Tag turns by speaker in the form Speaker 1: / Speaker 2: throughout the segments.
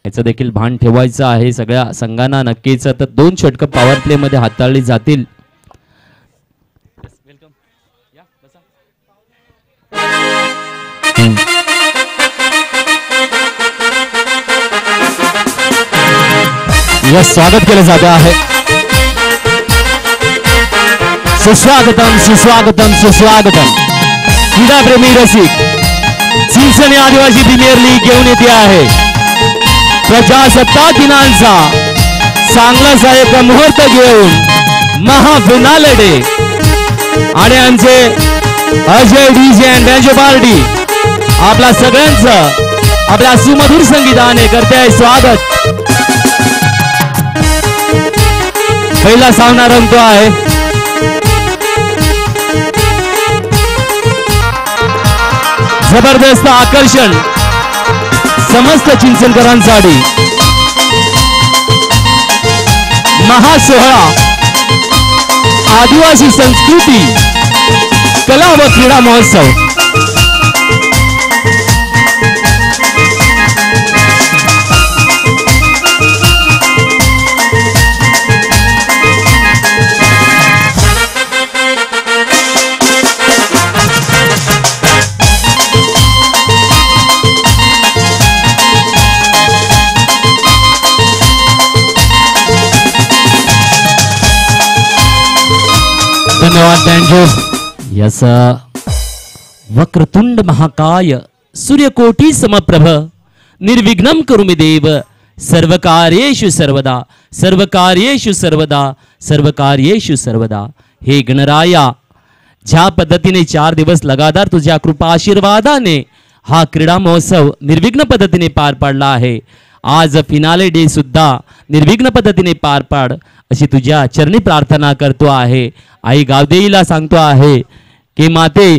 Speaker 1: याचं देखील भान ठेवायचं आहे सगळ्या संघांना नक्कीच. तर 2 षटकं पॉवर प्ले मध्ये हाताळली जातील. यस, स्वागत केलं जात आहे. सुस्वागतम सुस्वागतम सुस्वागतम. क्रीडा प्रेमी रसिक, चिंचणी आदिवासी प्रीमियर लीग घेऊन येते आहे. प्रजासत्ताक दिनांचा चांगलाच एक मुहूर्त घेऊन महाफिनाले डे आणि आमचे Ajay DJ and banjo party आपल्या सगळ्यांचं आपल्या सुमधुर संगीताने करते स्वागत. पहिला सामना रंगतो आहे. जबरदस्त आकर्षण समस्त चिंचणकरांसाठी. महासोहळा, आदिवासी संस्कृती, कला व क्रीडा महोत्सव. धन्यवाद बँजो. यस. वक्रतुंड महाकाय सूर्यकोटी समप्रभ निर्विघ्नं कुरु देव सर्वकार्येषु सर्वदा सर्वकार्येषु सर्वदा सर्वकार्येषु सर्वदा. हे गणराया, ज्या पद्धतीने 4 दिवस लगातार तुझ्या कृपा आशीर्वादाने हा क्रीडा महोत्सव निर्विघ्न पद्धतीने पार पाडला आहे, आज फिनाले डे सुद्धा निर्विघ्न पद्धतीने पार पाड अशी तुझ्या चरणी प्रार्थना करतो आहे. आई गावदेवीला सांगतो आहे की माते,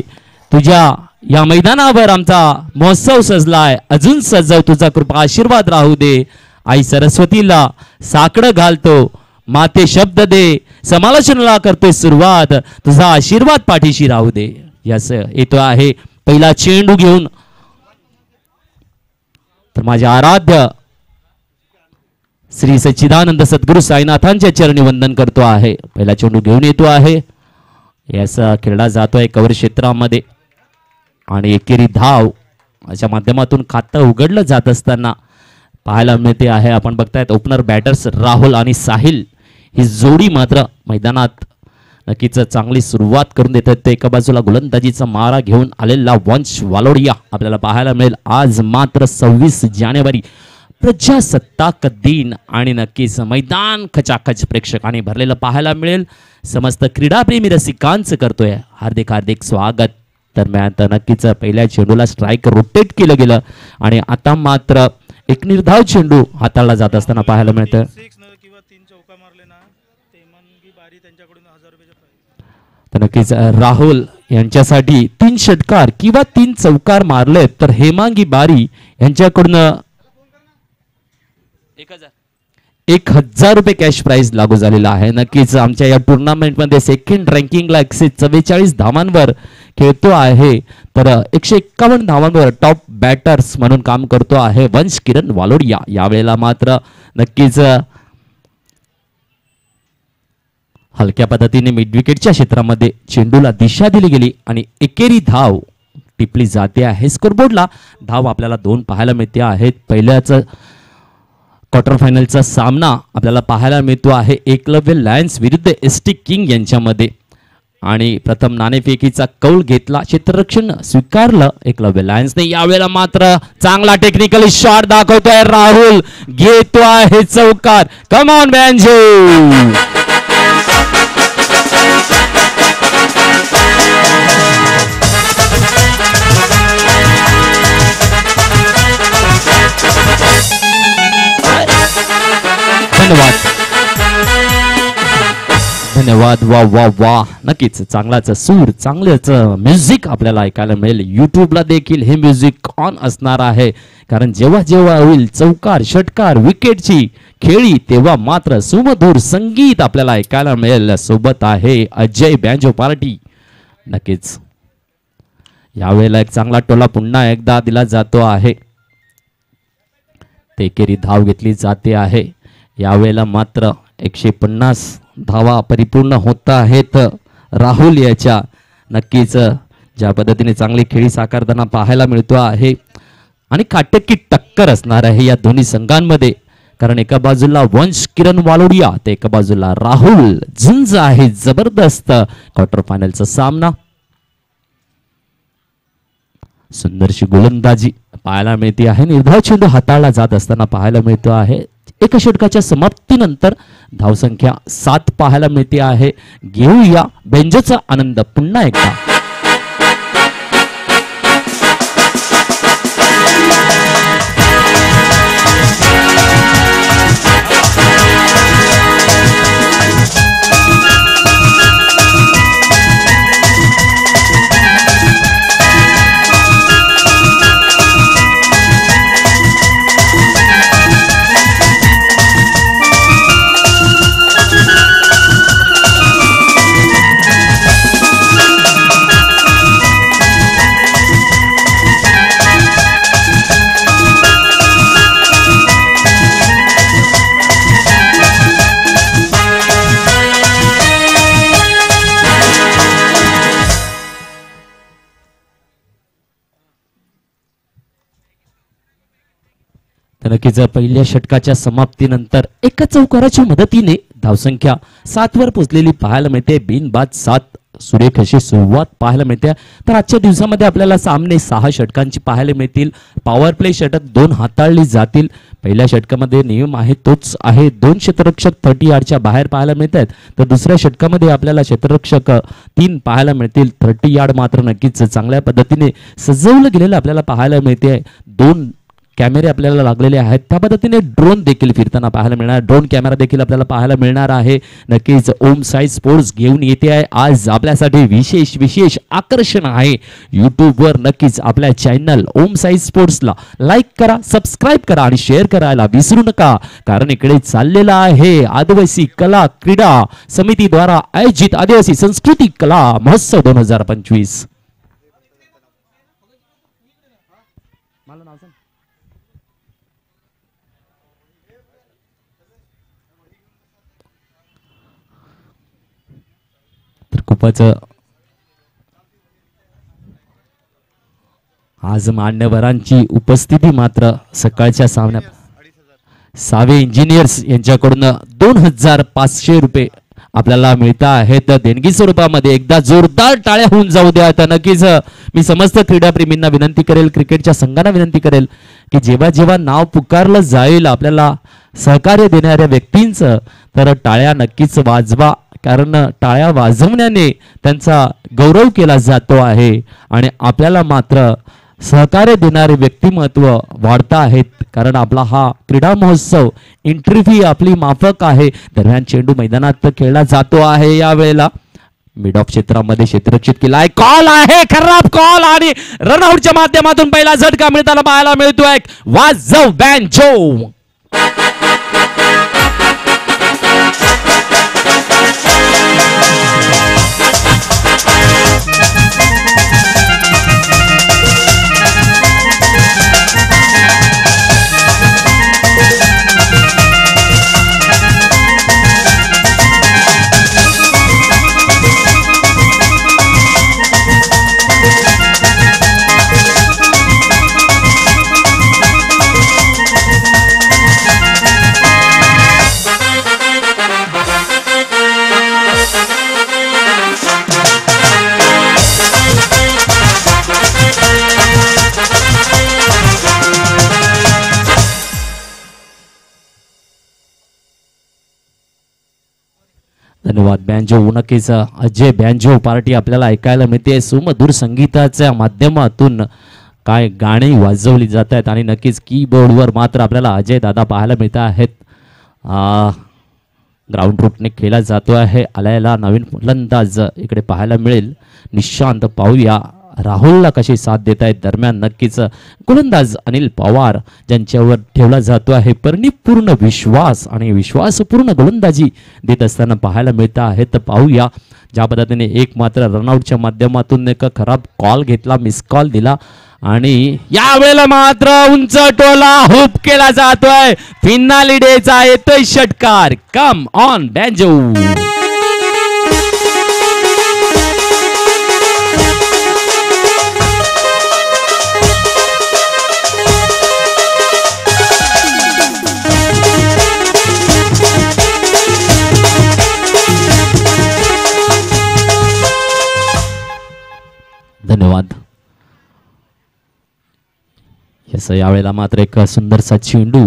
Speaker 1: तुझ्या या मैदानावर आमचा महोत्सव सजलाय, अजून सजव, तुझा कृपा आशीर्वाद राहू दे. आई सरस्वतीला साकडं घालतो, माते शब्द दे, समालोचनाला करतोय सुरुवात, तुझा आशीर्वाद पाठीशी राहू दे. यस, येतो आहे पहिला चेंडू घेऊन. तर माझे आराध्य श्री सच्चिदानंद सद्गुरु साईनाथांच्या चरणी वंदन करतो आहे. पहिला चेंडू घेऊन येतो आहे. याचा खेळला जातोय कव्हर क्षेत्रामध्ये आणि एकेरी धाव अशा माध्यमातून खातं उघडलं जात असताना पाहायला मिळते आहे. आपण बघतायत ओपनर बॅटर्स राहुल आणि साहिल ही जोडी मात्र मैदानात नक्कीच चांगली सुरुवात करून देतात. ते एका बाजूला गोलंदाजीचा मारा घेऊन आलेला वंश वालोडिया आपल्याला पाहायला मिळेल. आज मात्र 26 जानेवारी प्रजासत्ताक दिन आणि नक्कीच मैदान खचाखच प्रेक्षकांनी भरलेलं पाहायला मिळेल. समस्त क्रीडाप्रेमी रसिकांचं करतोय हार्दिक हार्दिक स्वागत. दरम्यान तर नक्कीच पहिल्या चेंडूला स्ट्राईक रोटेट केलं गेलं आणि आता मात्र एक निर्धाव चेंडू हाताळला जात असताना पाहायला मिळतं. तर नक्कीच राहुल यांच्यासाठी 3 षटकार किंवा 3 चौकार मारले तर हेमांगी बारी यांच्याकडून 1000 रुपये कॅश प्राइज लागू झालेला आहे. नक्कीच आमच्या या टुर्नामेंटमध्ये सेकंड रँकिंगला 144 धावांवर खेळतो आहे, तर 151 धावांवर टॉप बॅटर्स म्हणून काम करतो आहे वंश किरण वालोडिया. यावेळेला मात्र नक्कीच हलक्या पद्धतीने मिड विकेटच्या क्षेत्रामध्ये चेंडूला दिशा दिली गेली आणि एकेरी धाव टिपली जाते आहे. स्कोरबोर्डला धाव आपल्याला 2 पाहायला मिळते आहेत. पहिल्याच क्वार्टर फायनलचा सामना आपल्याला पाहायला मिळतो आहे एकलव्य लायन्स विरुद्ध एसटी किंग यांच्यामध्ये आणि प्रथम नाणेफेकीचा कौल घेतला, क्षेत्ररक्षण स्वीकारलं एकलव्य लायन्सने. यावेळेला मात्र चांगला टेक्निकल शॉट दाखवतोय राहुल, घेतो आहे चौकार. Come on banjo. धन्यवाद धन्यवाद. वा वा वा. नक्कीच चांगलाच सूर, चांगलंच म्युझिक आपल्याला ऐकायला मिळेल. युट्यूबला देखील हे म्युझिक ऑन असणार आहे, कारण जेव्हा जेव्हा होईल चौकार षटकार विकेटची खेळी तेव्हा मात्र सुमधुर संगीत आपल्याला ऐकायला मिळेल. सोबत आहे अजय बँजो पार्टी. नक्कीच यावेळेला एक चांगला टोला पुन्हा एकदा दिला जातो आहे. एकेरी धाव घेतली जाते आहे. यावेळेला मात्र 150 धावा परिपूर्ण होत आहेत. राहुल याच्या नक्कीच ज्या पद्धतीने चांगली खेळी साकारताना पाहायला मिळतो आहे आणि काटकी टक्कर असणार आहे या दोन्ही संघांमध्ये. कारण एका बाजूला वंश किरण वालोडिया तर एका बाजूला राहुल. झुंज आहे जबरदस्त क्वार्टर फायनलचा सामना. सुंदरशी गोलंदाजी पाहायला मिळते आहे. निर्धाव चेंडू हाताळला जात असताना पाहायला मिळतो आहे. एका षटकाच्या समाप्तीनंतर धावसंख्या 7 पाहायला मिळते आहे. घेऊया बेंजोचा आनंद पुन्हा एकदा. नक्कीच पहिल्या षटकाच्या समाप्तीनंतर एका चौकाराच्या मदतीने धावसंख्या 7 वर पोहोचलेली पाहायला मिळते. बिनबाद 7 सुरेख अशी सुरुवात पाहायला मिळते. तर आजच्या दिवसामध्ये आपल्याला सामने 6 षटकांची पाहायला मिळतील. पॉवर प्ले षटक 2 हाताळली जातील. पहिल्या षटकामध्ये नियम आहे तोच आहे. 2 क्षेत्ररक्षक 30 यार्डच्या बाहेर पाहायला मिळतात. तर दुसऱ्या षटकामध्ये आपल्याला क्षेत्ररक्षक 3 पाहायला मिळतील. 30 यार्ड मात्र नक्कीच चांगल्या पद्धतीने सजवलं गेलेलं आपल्याला पाहायला मिळते. 2 कॅमेरे आपल्याला लागलेले आहेत. त्या पद्धतीने ड्रोन देखील फिरताना पाहायला मिळणार. ड्रोन कॅमेरा देखील आपल्याला पाहायला मिळणार आहे. नक्कीच ओम साई स्पोर्ट्स घेऊन येते आहे आज आपल्यासाठी विशेष आकर्षण आहे. यूट्यूबवर नक्कीच आपल्या चॅनल ओम साई स्पोर्ट्सला लाईक करा, सबस्क्राईब करा आणि शेअर करायला विसरू नका. कारण इकडे चाललेला आहे आदिवासी कला क्रीडा समितीद्वारा आयोजित आदिवासी संस्कृती कला महोत्सव 2025. तर खूपच आज मान्यवरांची उपस्थिती मात्र सकाळच्या सामन्यात सावे इंजिनियर्स यांच्याकडून 2500 रुपये आपल्याला मिळत आहेत देणगी स्वरूपामध्ये. एकदा जोरदार टाळ्या होऊन जाऊ द्या. तर नक्कीच मी समस्त क्रीडाप्रेमींना विनंती करेल, क्रिकेटच्या संघांना विनंती करेल की जेव्हा जेव्हा नाव पुकारलं जाईल आपल्याला सहकार्य देणाऱ्या व्यक्तींचं तर टाळ्या नक्कीच वाजवा. कारण टाळ्या वाजवण्याने त्यांचा गौरव केला जातो आहे आणि आपल्याला मात्र सहकार्य देणारे व्यक्तिमत्व वाढता आहेत. कारण आपला हा क्रीडा महोत्सव एंट्री फी आपली माफक आहे. दरम्यान चेंडू मैदानात खेळला जातो आहे. यावेळेला मिड ऑफ क्षेत्रामध्ये क्षेत्ररक्षित केला. कॉल आहे, खराब कॉल आणि रनआउटच्या माध्यमातून पहिला झटका मिळताना पाहायला मिळतोय. वाजव बँजो. धन्यवाद बँजो. नक्कीच अजय बँजो पार्टी आपल्याला ऐकायला मिळते. सुमधुर संगीताच्या माध्यमातून काय गाणी वाजवली जात आहेत आणि नक्कीच कीबोर्डवर मात्र आपल्याला अजय दादा पाहायला मिळत आहेत. ग्राउंड रूटने खेळला जातो आहे. आल्याला नवीन फलंदाज इकडे पाहायला मिळेल. निशांत पाहूया राहुलला कशी साथ देत आहेत. दरम्यान नक्कीच गोलंदाज अनिल पवार ज्यांच्यावर ठेवला जातो आहे परिपूर्ण विश्वास आणि विश्वासपूर्ण गोलंदाजी देत असताना पाहायला मिळत आहे. तर पाहूया ज्या पद्धतीने एक मात्र रनआउटच्या माध्यमातून एक खराब कॉल घेतला, मिस कॉल दिला आणि यावेळेला मात्र उंच टोला हुप केला जातोय. फिनाली डेचा येतोय षटकार. Come on banjo. धन्यवाद. यावेळेला मात्र एक सुंदरसा चेंडू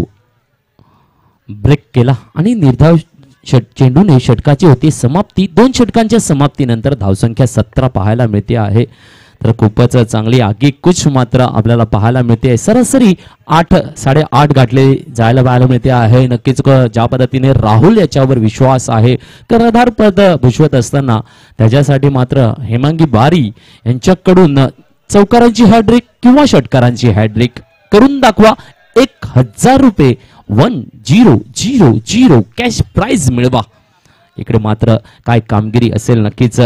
Speaker 1: ब्रेक केला आणि निर्धाव चेंडूने षटकाची होती समाप्ती. 2 षटकांच्या समाप्तीनंतर धावसंख्या 17 पाहायला मिळते आहे. तर खूपच चांगली आगीकूच मात्र आपल्याला पाहायला मिळते. सरासरी 8-8.5 गाठले जायला पाहायला मिळते आहे. नक्कीच ज्या पद्धतीने राहुल याच्यावर विश्वास आहे कर्णधार पद भूषवत असताना त्याच्यासाठी मात्र हेमांगी बारी यांच्याकडून चौकारांची हॅड्रिक किंवा षटकारांची हॅड्रिक करून दाखवा. 1000 रुपये 1000 कॅश प्राइज मिळवा. इकडे मात्र काय कामगिरी असेल. नक्कीच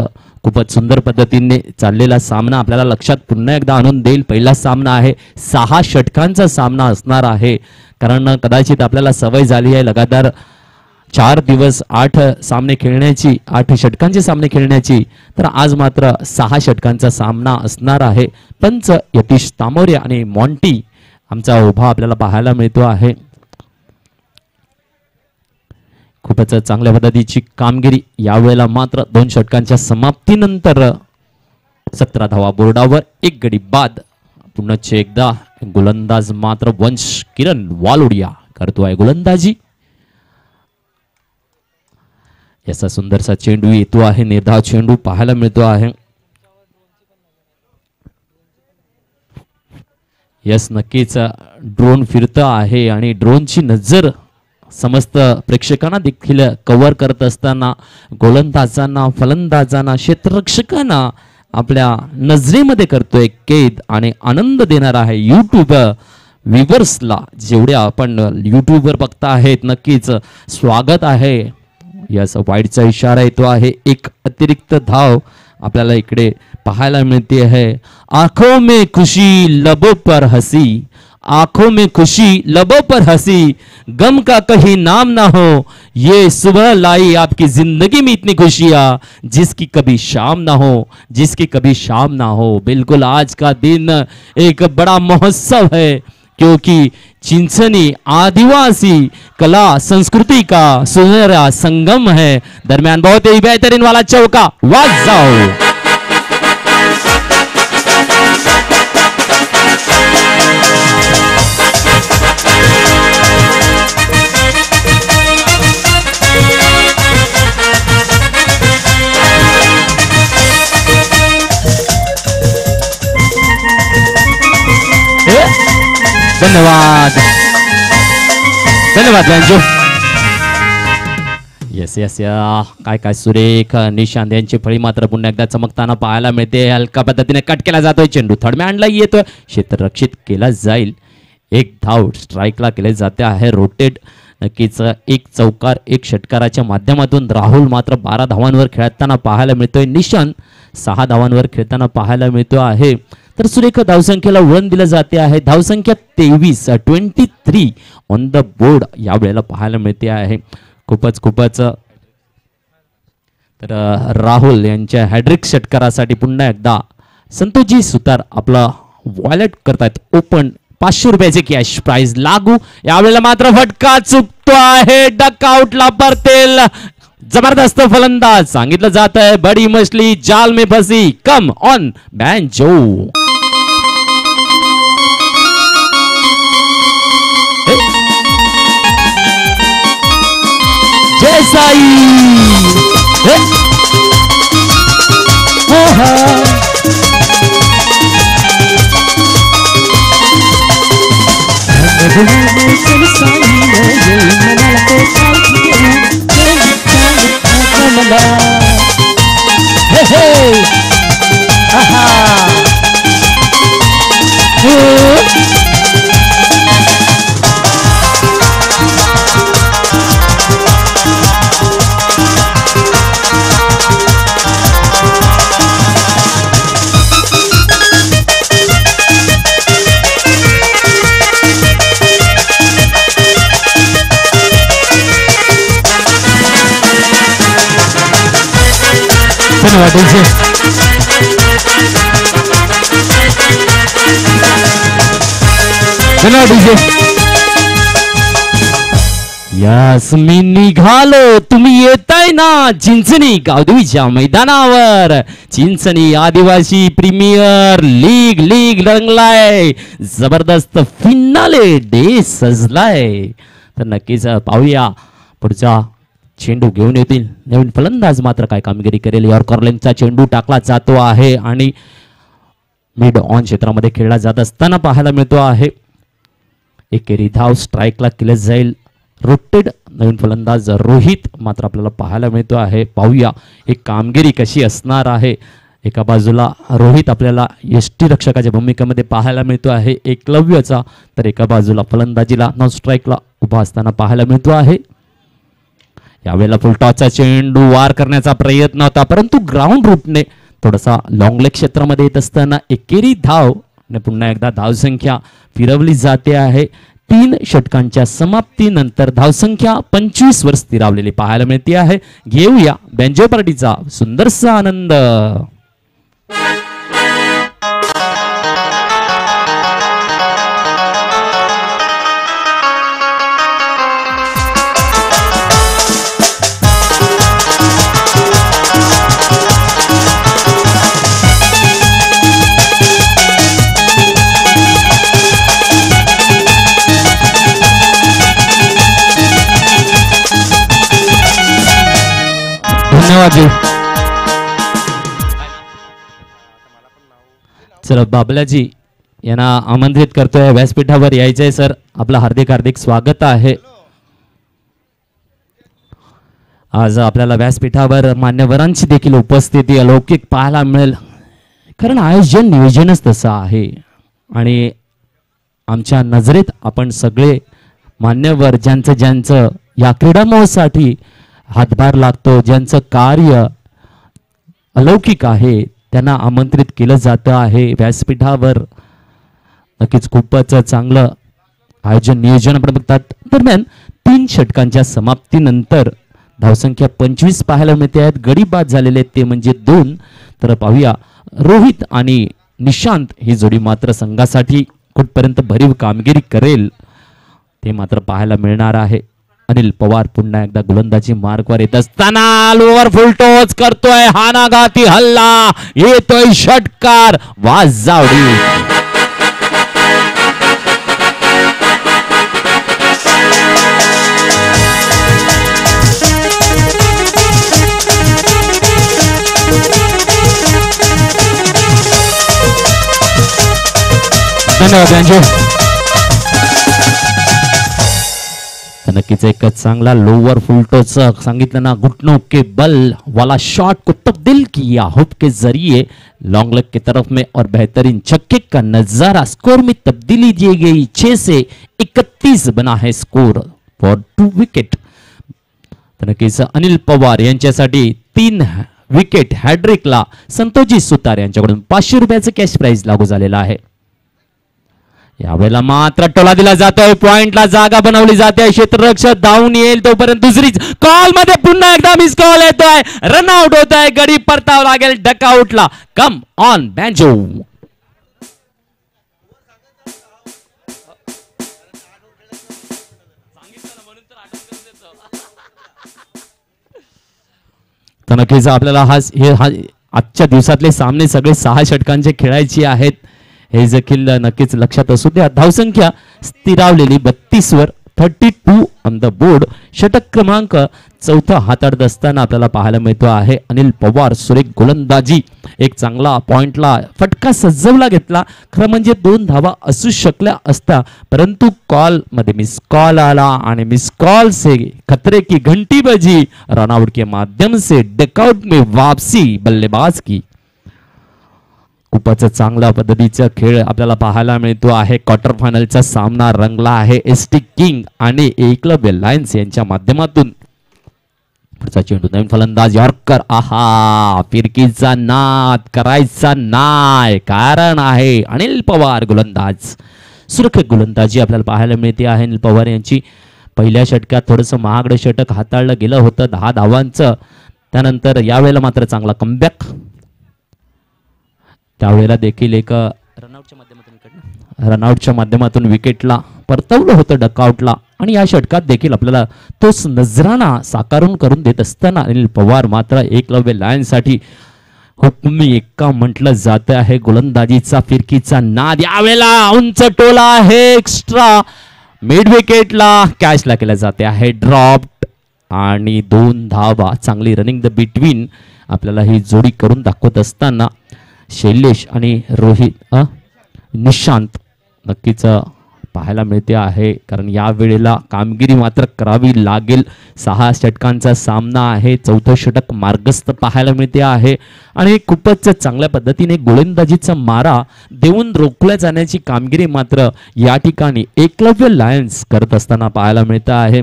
Speaker 1: खूपच सुंदर पद्धतीने चाललेला सामना आपल्याला लक्षात पुन्हा एकदा आणून देईल. पहिला सामना आहे 6 षटकांचा सामना असणार आहे. कारण कदाचित आपल्याला सवय झाली आहे लगातार 4 दिवस 8 सामने खेळण्याची, 8 षटकांचे सामने खेळण्याची. तर आज मात्र 6 षटकांचा सामना असणार आहे. पंच यतीश तामोरे आणि मॉन्टी आमचा उभा आपल्याला पाहायला मिळतो आहे. खूपच चांगल्या पद्धतीची कामगिरी. यावेळेला मात्र 2 षटकांच्या समाप्तीनंतर 17 धावा बोर्डावर, 1 गडी बाद. पुन्हा एकदा गोलंदाज मात्र वंश किरण वालोडिया करतो आहे गोलंदाजी. याचा सुंदरसा चेंडू येतो आहे. निर्धाव चेंडू पाहायला मिळतो आहे. यस, नक्कीच ड्रोन फिरत आहे आणि ड्रोनची नजर समस्त प्रेक्षकांना देखील कव्हर करत असताना गोलंदाजांना, फलंदाजांना, क्षेत्ररक्षकांना आपल्या नजरेमध्ये करतोय कैद आणि आनंद देणार आहे. यूट्यूब व्ह्यूअर्सला जेवढे आपण यूट्यूबवर बघता आहेत नक्कीच स्वागत आहे. यस, वाईडचा इशारा येतो आहे. 1 अतिरिक्त धाव आपल्याला इकडे पाहायला मिळते है. आंखों में खुशी लबों पर हंसी, आंखों में खुशी लबों पर हंसी, गम का कहीं नाम ना हो, ये सुबह लाई आपकी जिंदगी में इतनी खुशियां जिसकी कभी शाम ना हो, जिसकी कभी शाम ना हो. बिल्कुल आज का दिन एक बड़ा महोत्सव है क्योंकि चिंचनी आदिवासी कला संस्कृति का सुनहरा संगम है. दरमियान बहुत ही बेहतरीन वाला चौका. वाह जाओ. धन्यवाद, धन्यवाद बँजो. येस येस या काय काय सुरेख निशांत यांची फळी मात्र पुन्हा एकदा चमकताना पाहायला मिळते. हलका पद्धतीने कट केला जातोय चेंडू. थर्डमॅनला येतोय, क्षेत्ररक्षित केला जाईल. 1 धाव स्ट्राईकला केले जाते आहे. रोटेट. नक्कीच 1 चौकार 1 षटकाराच्या माध्यमातून राहुल मात्र 12 धावांवर खेळताना पाहायला मिळतोय. निशांत 6 धावांवर खेळताना पाहायला मिळतो आहे. तर सुरेख धावसंख्येला वळण दिलं जाते आहे. धावसंख्या 23 ऑन द बोर्ड यावेळेला पाहायला मिळते आहे. खूपच तर राहुल यांच्या हॅड्रिक षटकारासाठी पुन्हा एकदा संतोषजी सुतार आपला वॉलेट करतायत ओपन. 500 रुपयाचे कॅश प्राइज लागू. यावेळेला मात्र फटका चुकतो आहे. डकआउटला परतेल. जबरदस्त फलंदाज. सांगितलं जात आहे बडी मछली जाल में फंसी. Come on banjo. जय साई. डीजे चला डीजे यास मी निघालो तुम्ही येताय ना चिंचणी गावदेवीच्या मैदानावर चिंचणी आदिवासी प्रीमियर लीग रंगलाय जबरदस्त फिनाले डे सजलाय तर नक्कीच पाहूया पुढचा चेंडू घेऊन येतील नवीन फलंदाज मात्र काय कामगिरी करेल यॉर्कर लेंथचा चेंडू टाकला जातो आहे आणि मिड ऑन क्षेत्रामध्ये खेळला जात असताना पाहायला मिळतो आहे एकेरी धाव स्ट्राईकला केलं जाईल रोटेड नवीन फलंदाज रोहित मात्र आपल्याला पाहायला मिळतो आहे पाहूया ही कामगिरी कशी असणार आहे एका बाजूला रोहित आपल्याला यष्टीरक्षकाच्या भूमिकेमध्ये पाहायला मिळतो आहे एकलव्यचा तर एका बाजूला फलंदाजीला नॉन स्ट्राईकला उभा असताना पाहायला मिळतो आहे यावेळेला फुलटॉसचा चेंडू वार करण्याचा प्रयत्न होता परंतु ग्राउंड रूटने थोडासा लॉंग लेग क्षेत्रामध्ये येत असताना एकेरी धाव पुन्हा एकदा धावसंख्या फिरवली जाते आहे 3 षटकांच्या समाप्तीनंतर धावसंख्या 25 वर स्थिरावलेली पाहायला मिळते आहे घेऊया बँजो पार्टीचा सुंदरसा आनंद चला बाबलाजी यांना आमंत्रित करतोय व्यासपीठावर यायचंय सर आपलं हार्दिक स्वागत आहे आज आपल्याला व्यासपीठावर मान्यवरांची देखील उपस्थिती अलौकिक पाहायला मिळेल कारण आयोजन नियोजनच तसं आहे आणि आमच्या नजरेत आपण सगळे मान्यवर ज्यांचं या क्रीडा महोत्सवासाठी हातभार लागतो ज्यांचं कार्य अलौकिक आहे त्यांना आमंत्रित केलं जातं आहे व्यासपीठावर नक्कीच खूपच चांगलं आयोजन नियोजन आपण बघतात दरम्यान 3 षटकांच्या समाप्तीनंतर धावसंख्या 25 पाहायला मिळते आहेत गडी बाद झालेले ते म्हणजे 2 तर पाहूया रोहित आणि निशांत ही जोडी मात्र संघासाठी कुठपर्यंत भरीव कामगिरी करेल ते मात्र पाहायला मिळणार आहे अनिल पवार पुन्हा एकदा गोलंदाजी मार्गवर येत असताना लोअर फुल टॉस करतोय हानाघाती हल्ला येतोय षटकार वाजवाडी धन्यवाद बँजो नक्कीच एक चांगला लोअर फुल टॉस सांगितलं ना घुटनों के बल वाला शॉट को तब्दील किया हुक के जरिए लॉन्ग लेग की तरफ में और बेहतरीन छक्के का नजारा स्कोर में तब्दीली दी गई 6 से 31 बना है स्कोर फॉर 2 विकेट नक्कीच अनिल पवार यांच्यासाठी 3 विकेट हॅड्रिकला संतोषजी सुतार यांच्याकडून 500 रुपयाचं कॅश प्राइज लागू झालेला आहे यावेळेला मात्र टोला दिला जातोय पॉइंटला जागा बनवली जाते क्षेत्ररक्षक धावून येईल तोपर्यंत दुसरीच कॉल मध्ये पुन्हा एकदा मिस कॉल येतोय रन आउट होतोय गडी परताव लागेल डकआउटला कम ऑन बँजो तर नक्कीच आपल्याला आजच्या दिवसातले सामने सगळे 6 षटकांचे खेळायचे आहेत हे देखील नक्कीच लक्षात असू द्या धावसंख्या स्थिरावलेली 32 वर 32 ऑन द बोर्ड षटक क्रमांक 4 हाताळत असताना आपल्याला पाहायला मिळतो आहे अनिल पवार सुरेख गोलंदाजी एक चांगला पॉइंटला फटका सजवला घेतला खरं म्हणजे 2 धावा असू शकल्या असता परंतु कॉल मध्ये मिस कॉल आला आणि मिस कॉल से खतरे की घंटी बजी रनआउट के माध्यम से डकआउट में वापसी बल्लेबाज की खूपच चांगल्या पद्धतीचा खेळ आपल्याला पाहायला मिळतो आहे क्वार्टर फायनलचा सामना रंगला आहे एसटी किंग आणि एकलव्य लायन्स यांच्या माध्यमातून पुढचा चेंडू नवीन फलंदाज यॉर्कर आहा फिरकीचा नाद करायचा नाय कारण आहे अनिल पवार गोलंदाज सुरक्षित गोलंदाजी आपल्याला पाहायला मिळते आहे अनिल पवार यांची पहिल्या षटकात थोडंसं महागडं षटक हाताळलं गेलं होतं 10 धावांचं त्यानंतर यावेळेला मात्र चांगला कमबॅक, त्यावेळेला देखील एक रनआउटच्या माध्यमातून विकेटला परतवलं होतं डकआउटला. आणि या षटकात देखील आपल्याला तोच नजराणा साकारून करून देत असताना अनिल पवार मात्र एकलव्य लायन्ससाठी हुकमी एक्का म्हटलं जात आहे. गोलंदाजीचा फिरकीचा नाद, यावेळेला उंच टोला आहे, एक्स्ट्रा मिड विकेटला कॅचला केल्या जाते आहे, ड्रॉप्ड आणि 2 धावा. चांगली रनिंग द बिटवीन आपल्याला ही जोडी करून दाखवत असताना शैलेश आणि रोहित निशांत नक्कीच पाहायला मिळते आहे. कारण या वेळेला कामगिरी मात्र करावी लागेल. 6 षटकांचा सामना आहे, 4थं षटक मार्गस्थ पाहायला मिळते आहे. आणि खूपच चांगल्या पद्धतीने गोलंदाजीचा मारा देऊन रोखल्या जाण्याची कामगिरी मात्र या ठिकाणी एकलव्य लायन्स करत असताना पाहायला मिळतं आहे.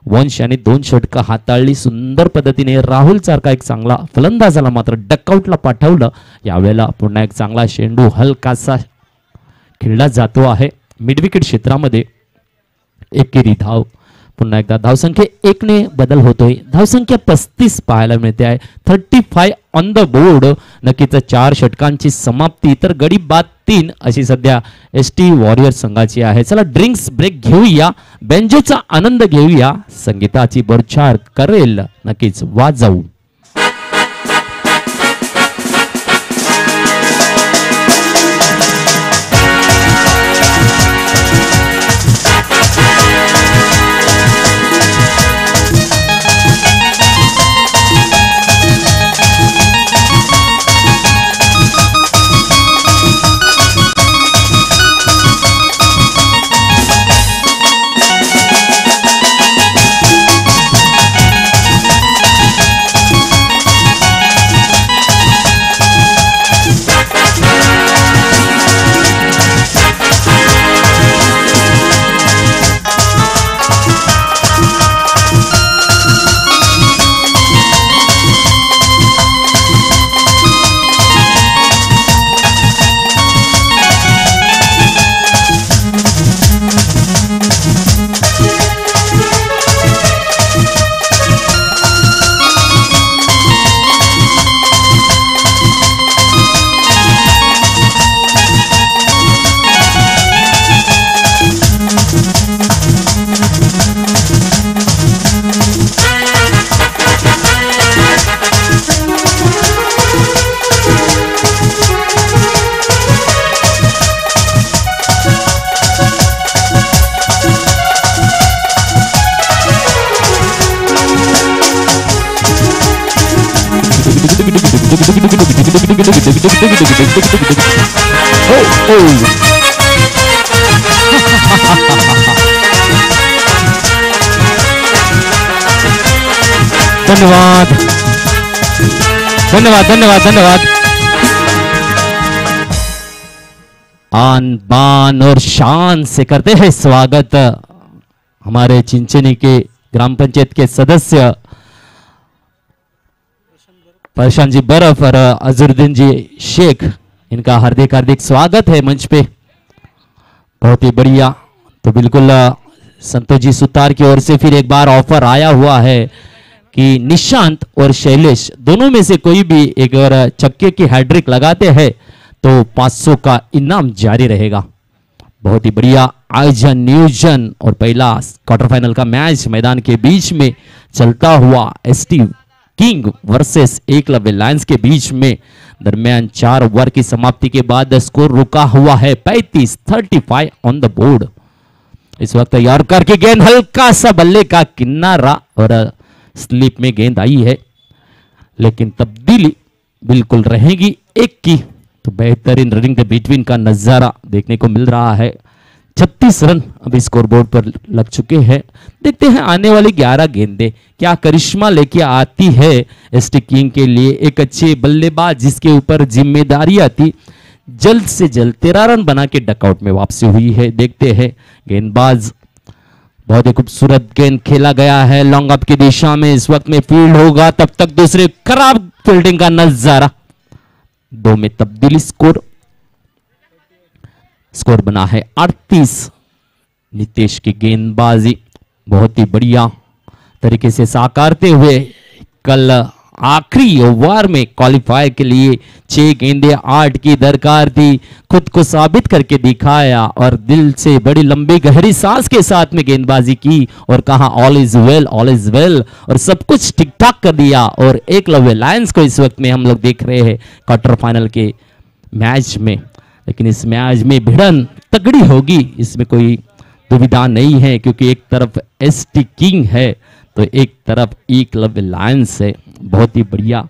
Speaker 1: वंश यांनी 2 षटकं हाताळली सुंदर पद्धतीने. राहुल सारखा एक चांगला फलंदाजाला मात्र डकआउटला पाठवलं. यावेळेला पुन्हा एक चांगला शेंडू हलकासा खेळला जातो आहे मिडविकेट क्षेत्रामध्ये. एकेरी धाव, पुन्हा एकदा धावसंख्या 1 ने बदल होतोय. धावसंख्या 35 पाहायला मिळते आहे. 35 ऑन द बोर्ड. नक्कीच 4 षटकांची समाप्ती तर गडी बाद 3 अशी सध्या ST वॉरियर्स संघाची आहे. चला ड्रिंक्स ब्रेक घेऊया, बेंजोचा आनंद घेऊया, संगीताची बरछार करेल नक्कीच वाजवू. धन्यवाद धन्यवाद धन्यवाद धन्यवाद। आन बान और शान से करते हैं स्वागत हमारे चिंचनी के ग्राम पंचायत के सदस्य प्रशांत जी बर्फ और अजरुद्दीन जी शेख। इनका हार्दिक हार्दिक स्वागत है मंच पे, बहुत ही बढ़िया। तो बिल्कुल संतोष जी सुतार की ओर से फिर एक बार ऑफर आया हुआ है कि निशांत और शैलेश दोनों में से कोई भी एक बार छक्के की हैट्रिक लगाते हैं तो 500 का इनाम जारी रहेगा। बहुत ही बढ़िया आयोजन नियोजन और पहला क्वार्टर फाइनल का मैच मैदान के बीच में चलता हुआ ST king versus Eklavya Lions के बीच में दरमियान 4 ओवर की समाप्ति के बाद स्कोर रुका हुआ है 35-35 ऑन द बोर्ड। इस वक्त यॉर्कर की गेंद हल्का सा बल्ले का किनारा और स्लिप में गेंद आई है, लेकिन तब्दीली बिल्कुल रहेगी एक की। तो बेहतरीन रनिंग द बिटवीन का नजारा देखने को मिल रहा है। 36 रन अभी स्कोरबोर्ड पर लग चुके हैं। देखते हैं आने वाली 11 गेंदें क्या करिश्मा लेके आती है एसटी किंग के लिए। एक अच्छे बल्लेबाज जिसके ऊपर जिम्मेदारियां थी, जल्द से जल्द 13 रन बना के डकआउट में वापसी हुई है। देखते हैं गेंदबाज, बहुत ही खूबसूरत गेंद खेला गया है लॉन्ग अप की दिशा में। इस वक्त में फील्ड होगा, तब तक दूसरे खराब फील्डिंग का नजारा। 2 में तब्दीली स्कोर बना है 38। नितेश की गेंदबाजी बहुत ही बढ़िया तरीके से साकारते हुए कल आखिरी ओवर में क्वालिफाई के लिए 6 गेंदे 8 की दरकार थी, खुद को साबित करके दिखाया और दिल से बड़ी लंबी गहरी सांस के साथ में गेंदबाजी की और कहा all is well, all is well, और सब कुछ ठीक ठाक कर दिया। और एकलव्य लायंस को इस वक्त में हम लोग देख रहे हैं क्वार्टर फाइनल के मैच में, लेकिन इस मैच में भिड़न तगड़ी होगी, इसमें कोई दुविधा नहीं है, क्योंकि एक तरफ एसटी किंग है तो एक तरफ एकलव्य लायंस है। बहुत ही बढ़िया।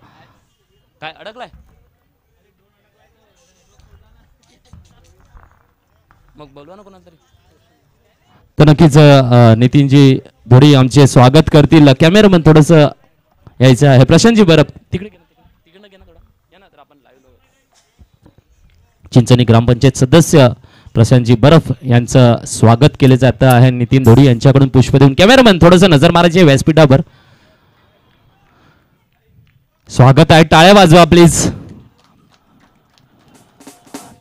Speaker 1: काय अडकलाय मग बोलवा ना कोणातरी। तर नक्कीच नितीनजी धोडी आमचे स्वागत करतील। कॅमेरामन थोडस यायचं आहे। प्रशांतजी बरं तिकडे तिकडे घे ना थोडा, या ना तर आपण लाईव्ह। चिंचणी ग्रामपंचायत सदस्य प्रशांतजी बर्फ यांचं स्वागत केले जातं आहे। नितीन धोडी यांच्याकडून पुष्प देऊन कॅमेरामन थोडस नजर मारायची व्यासपीठावर। स्वागत आहे, टाळ्या वाजवा प्लीज।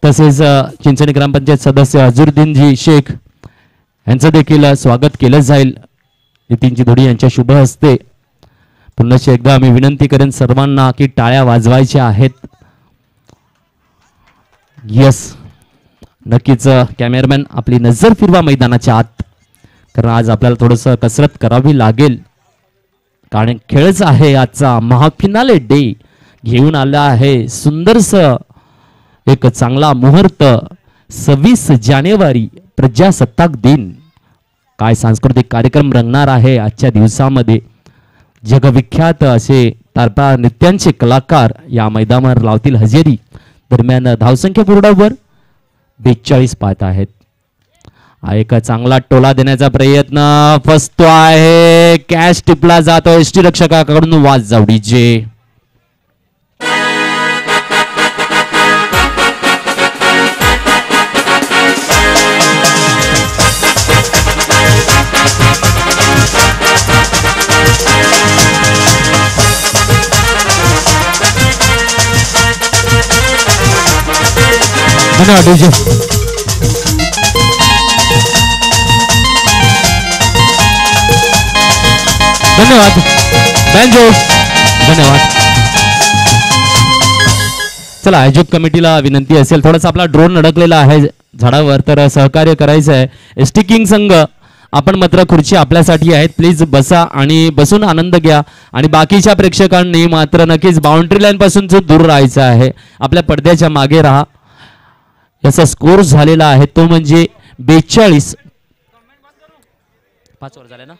Speaker 1: तसेच चिंचणी ग्रामपंचायत सदस्य अझरुद्दीनजी शेख यांचं देखील स्वागत केलं जाईल नितीनजी धोडी यांच्या शुभ हस्ते। पुन्हा एकदा आम्ही विनंती करेन सर्वांना की टाळ्या वाजवायच्या आहेत। यस, नक्कीच कॅमेरामॅन आपली नजर फिरवा मैदानाच्या आत, कारण आज आपल्याला थोडस कसरत करावी लागेल, कारण खेळच आहे आजचा महाफिनाले डे घेऊन आला आहे। सुंदरस एक चांगला मुहूर्त 26 जानेवारी प्रजासत्ताक दिन। काय सांस्कृतिक कार्यक्रम रंगणार आहे आजच्या दिवसामध्ये। जगविख्यात असे तारपा नृत्यांचे कलाकार या मैदानावर लावतील हजेरी। दरम्यान धावसंख्या बोर्डावर 42 पाहत आहेत। एक चांगला टोला देण्याचा प्रयत्न फसतो आहे, कॅच टिपला जातो एसटी रक्षकाकडून वाज जावडीचे। धन्यवाद डीजे। धन्यवाद बँजो, धन्यवाद। चला आयोजक कमिटीला विनंती असेल, थोडासा आपला ड्रोन अडकलेला आहे झाडावर, तर सहकार्य करायचं आहे। एसटी किंग संघ आपण मात्र खुर्ची आपल्यासाठी आहेत, प्लीज बसा आणि बसून आनंद घ्या। आणि बाकीच्या प्रेक्षकांनी मात्र नक्कीच बाउंड्री लाईन पासून दूर राहायचं आहे, आपल्या पडद्याच्या मागे राहा। याचा स्कोर झालेला आहे तो म्हणजे 42। 5 ओव्हर झाले ना,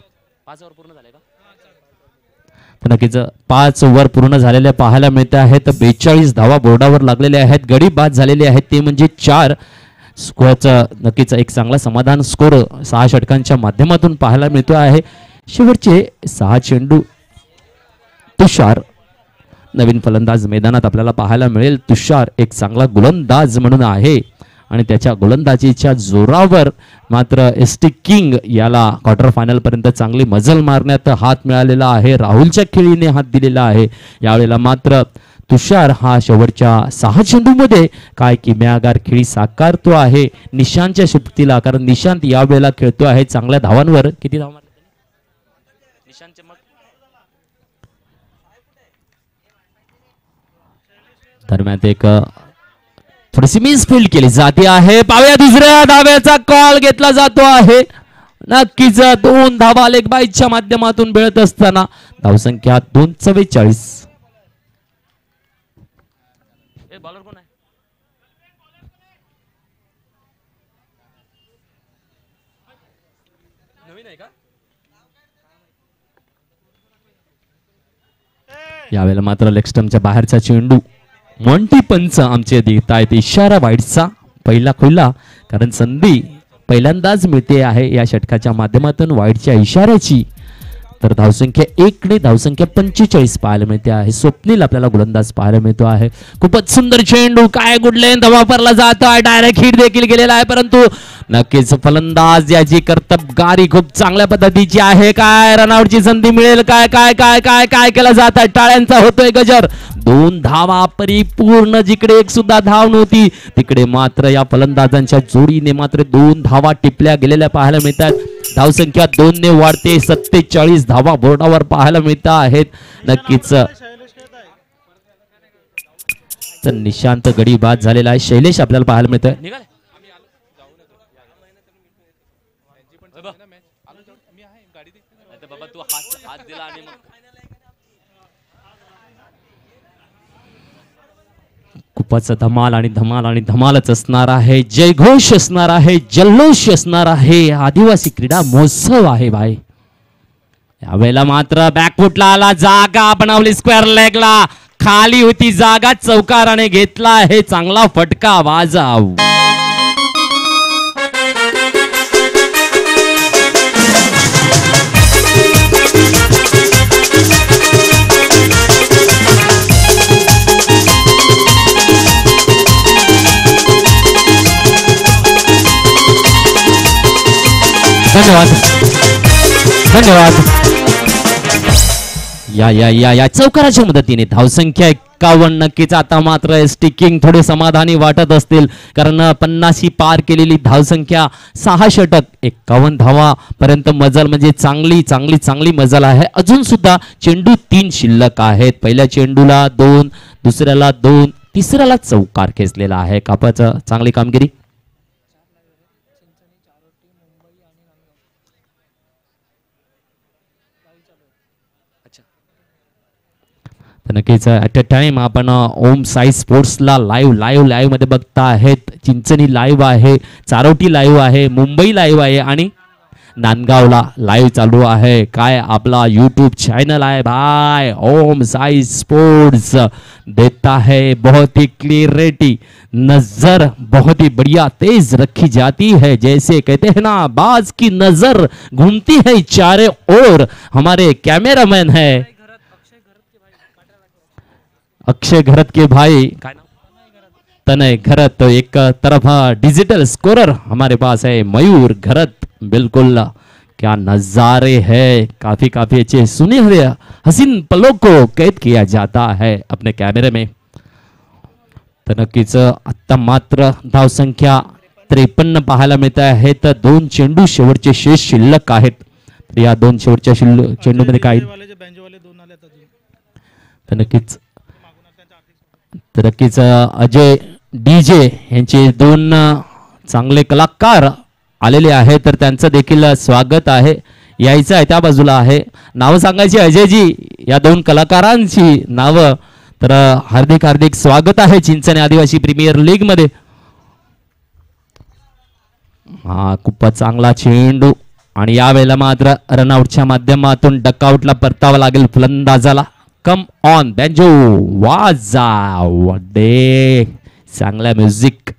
Speaker 1: 5 ओव्हर पूर्ण झाले का? नक्कीच 5 ओव्हर पूर्ण झालेले पाहायला मिळते आहेत। 42 धावा बोर्डावर लागलेले आहेत, गडी बाद झालेले आहेत ते म्हणजे 4। स्कोअरचा नक्कीच एक चांगला समाधान स्कोर 6 षटकांच्या माध्यमातून पाहायला मिळतो आहे। शेवटचे 6 चेंडू तुषार नवीन फलंदाज मैदानात आपल्याला पाहायला मिळेल। तुषार एक चांगला गोलंदाज म्हणून आहे आणि त्याच्या गोलंदाजीच्या जोरावर मात्र एसटी किंग याला क्वार्टर फायनल पर्यंत चांगली मजल मारण्यात हात मिळालेला आहे। राहुलच्या खेळीने हात दिलेला आहे। यावेळेला मात्र तुषार हा शेवटच्या 6 चेंडूमध्ये काय किमयागार खेळी साकारतो आहे निशांतच्या शुभतीला, कारण निशांत यावेळेला खेळतो आहे चांगल्या धावांवर। किती धावा मारले निशांतचे? मग दरम्यान एक थोडीशी मिस फील्ड केली जाते आहे। पाहूया दुसऱ्या धाव्याचा कॉल घेतला जातो आहे। नक्कीच 2 धावा लेग बाईच्या माध्यमातून मिळत असताना धावसंख्या 2:44। हे बॉलर कोण आहे? नवीन आहे का? यावेळेला मात्र लेग स्टंपच्या बाहेरचा चेंडू मॉन्टी पंच आमचे देत आहेत इशारा वाईडचा पहिला खुला, कारण संधी पहिल्यांदाच मिळते आहे या षटकाच्या माध्यमातून वाईडच्या इशाऱ्याची। तर धावसंख्या 1 ने धावसंख्या 45 पाहायला मिळते आहे। स्वप्नील आपल्याला गोलंदाज पाहायला मिळतो आहे। खूपच सुंदर चेंडू, काय गुड लेंथ वापरला जातो आहे, डायरेक्ट हिट देखील गेलेला आहे, परंतु नक्कीच फलंदाज याची कर्तबगारी खूप चांगल्या पद्धतीची आहे। काय रनआउटची संधी मिळेल? काय काय काय काय काय केला जात आहे? टाळ्यांचा होतोय गजर। 2 धावा परिपूर्ण, जिकडे एक सुद्धा धाव नव्हती तिकडे मात्र या फलंदाजांच्या जोडीने मात्र 2 धावा टिपल्या गेलेल्या पाहायला मिळतात। धावसंख्या 2 ने वाढते, 47 धावा बोर्डावर पाहायला मिळत आहेत। नक्कीच तर निशांत गडी बाद झालेला आहे. शैलेश आपल्याला पाहायला मिळतोय. खूपच धमाल आणि धमाल आणि धमालच असणार आहे. जयघोष असणार आहे, जल्लोष असणार आहे. आदिवासी क्रीडा महोत्सव आहे भाई. यावेळेला मात्र बॅकफुटला आला, जागा बनवली स्क्वेअर लेगला, खाली होती जागा, चौकाराने घेतला आहे चांगला फटका वाजाव. धन्यवाद धन्यवाद. या या या या चौकाराच्या मदतीने धावसंख्या 51. नक्कीच आता मात्र स्टिकिंग थोडे समाधानी वाटत असतील, कारण 50 पार केलेली धावसंख्या, 6 षटक 51 धावा पर्यंत मजल, म्हणजे चांगली चांगली चांगली मजल आहे. अजून सुद्धा चेंडू 3 शिल्लक आहेत. पहिल्या चेंडूला 2, दुसऱ्याला 2, तिसऱ्याला चौकार खेचलेला आहे. कापाचं चांगली कामगिरी. नक्कीच ॲट अ टाइम आपण ओम साई स्पोर्ट्सला लाईव्ह मध्ये बघता आहेत. चिंचणी लाईव्ह आहे, चारोटी लाईव्ह आहे, मुंबई लाईव्ह आहे आणि नांदगावला लाईव्ह चालू आहे. काय आपला यूट्यूब चैनल है भाई, ओम साई स्पोर्ट्स देता है बहुत ही क्लियरिटी, नजर बहुत ही बढ़िया तेज रखी जाती है. जैसे कहते हैं ना, बाज की नजर घूमती है चारों ओर. हमारे कैमरामैन है अक्षय घरत के भाई, तनय घरत. एक तरफ डिजिटल स्कोरर हमारे पास है मयूर घरत. बिल्कुल क्या नजारे हैं, काफी काफी अच्छे सुनहरे हसीन पलों को कैद किया जाता है अपने कैमरे में. तर नक्कीच आता मात्र धावसंख्या 53 पाहायला मिळत आहे. तर 2 चेंडू शेवटचे शेष शिल्लक आहेत. तर या 2 शेवटच्या चेंडूमध्ये काय, तर नक्कीच अजय डीजे यांचे 2 चांगले कलाकार आलेले आहे, तर त्यांचं देखील स्वागत आहे. यायचं आहे त्या बाजूला आहे. नावं सांगायची अजयजी, या 2 कलाकारांची नावं. तर हार्दिक हार्दिक स्वागत आहे चिंचणी आदिवासी प्रीमियर लीग मध्ये. हा खूपच चांगला चेंडू आणि यावेळेला मात्र रनआउटच्या माध्यमातून डकआउटला परतावा लागेल फलंदाजाला. कम ऑन बँजो वाजाव डे, चांगला म्युझिक.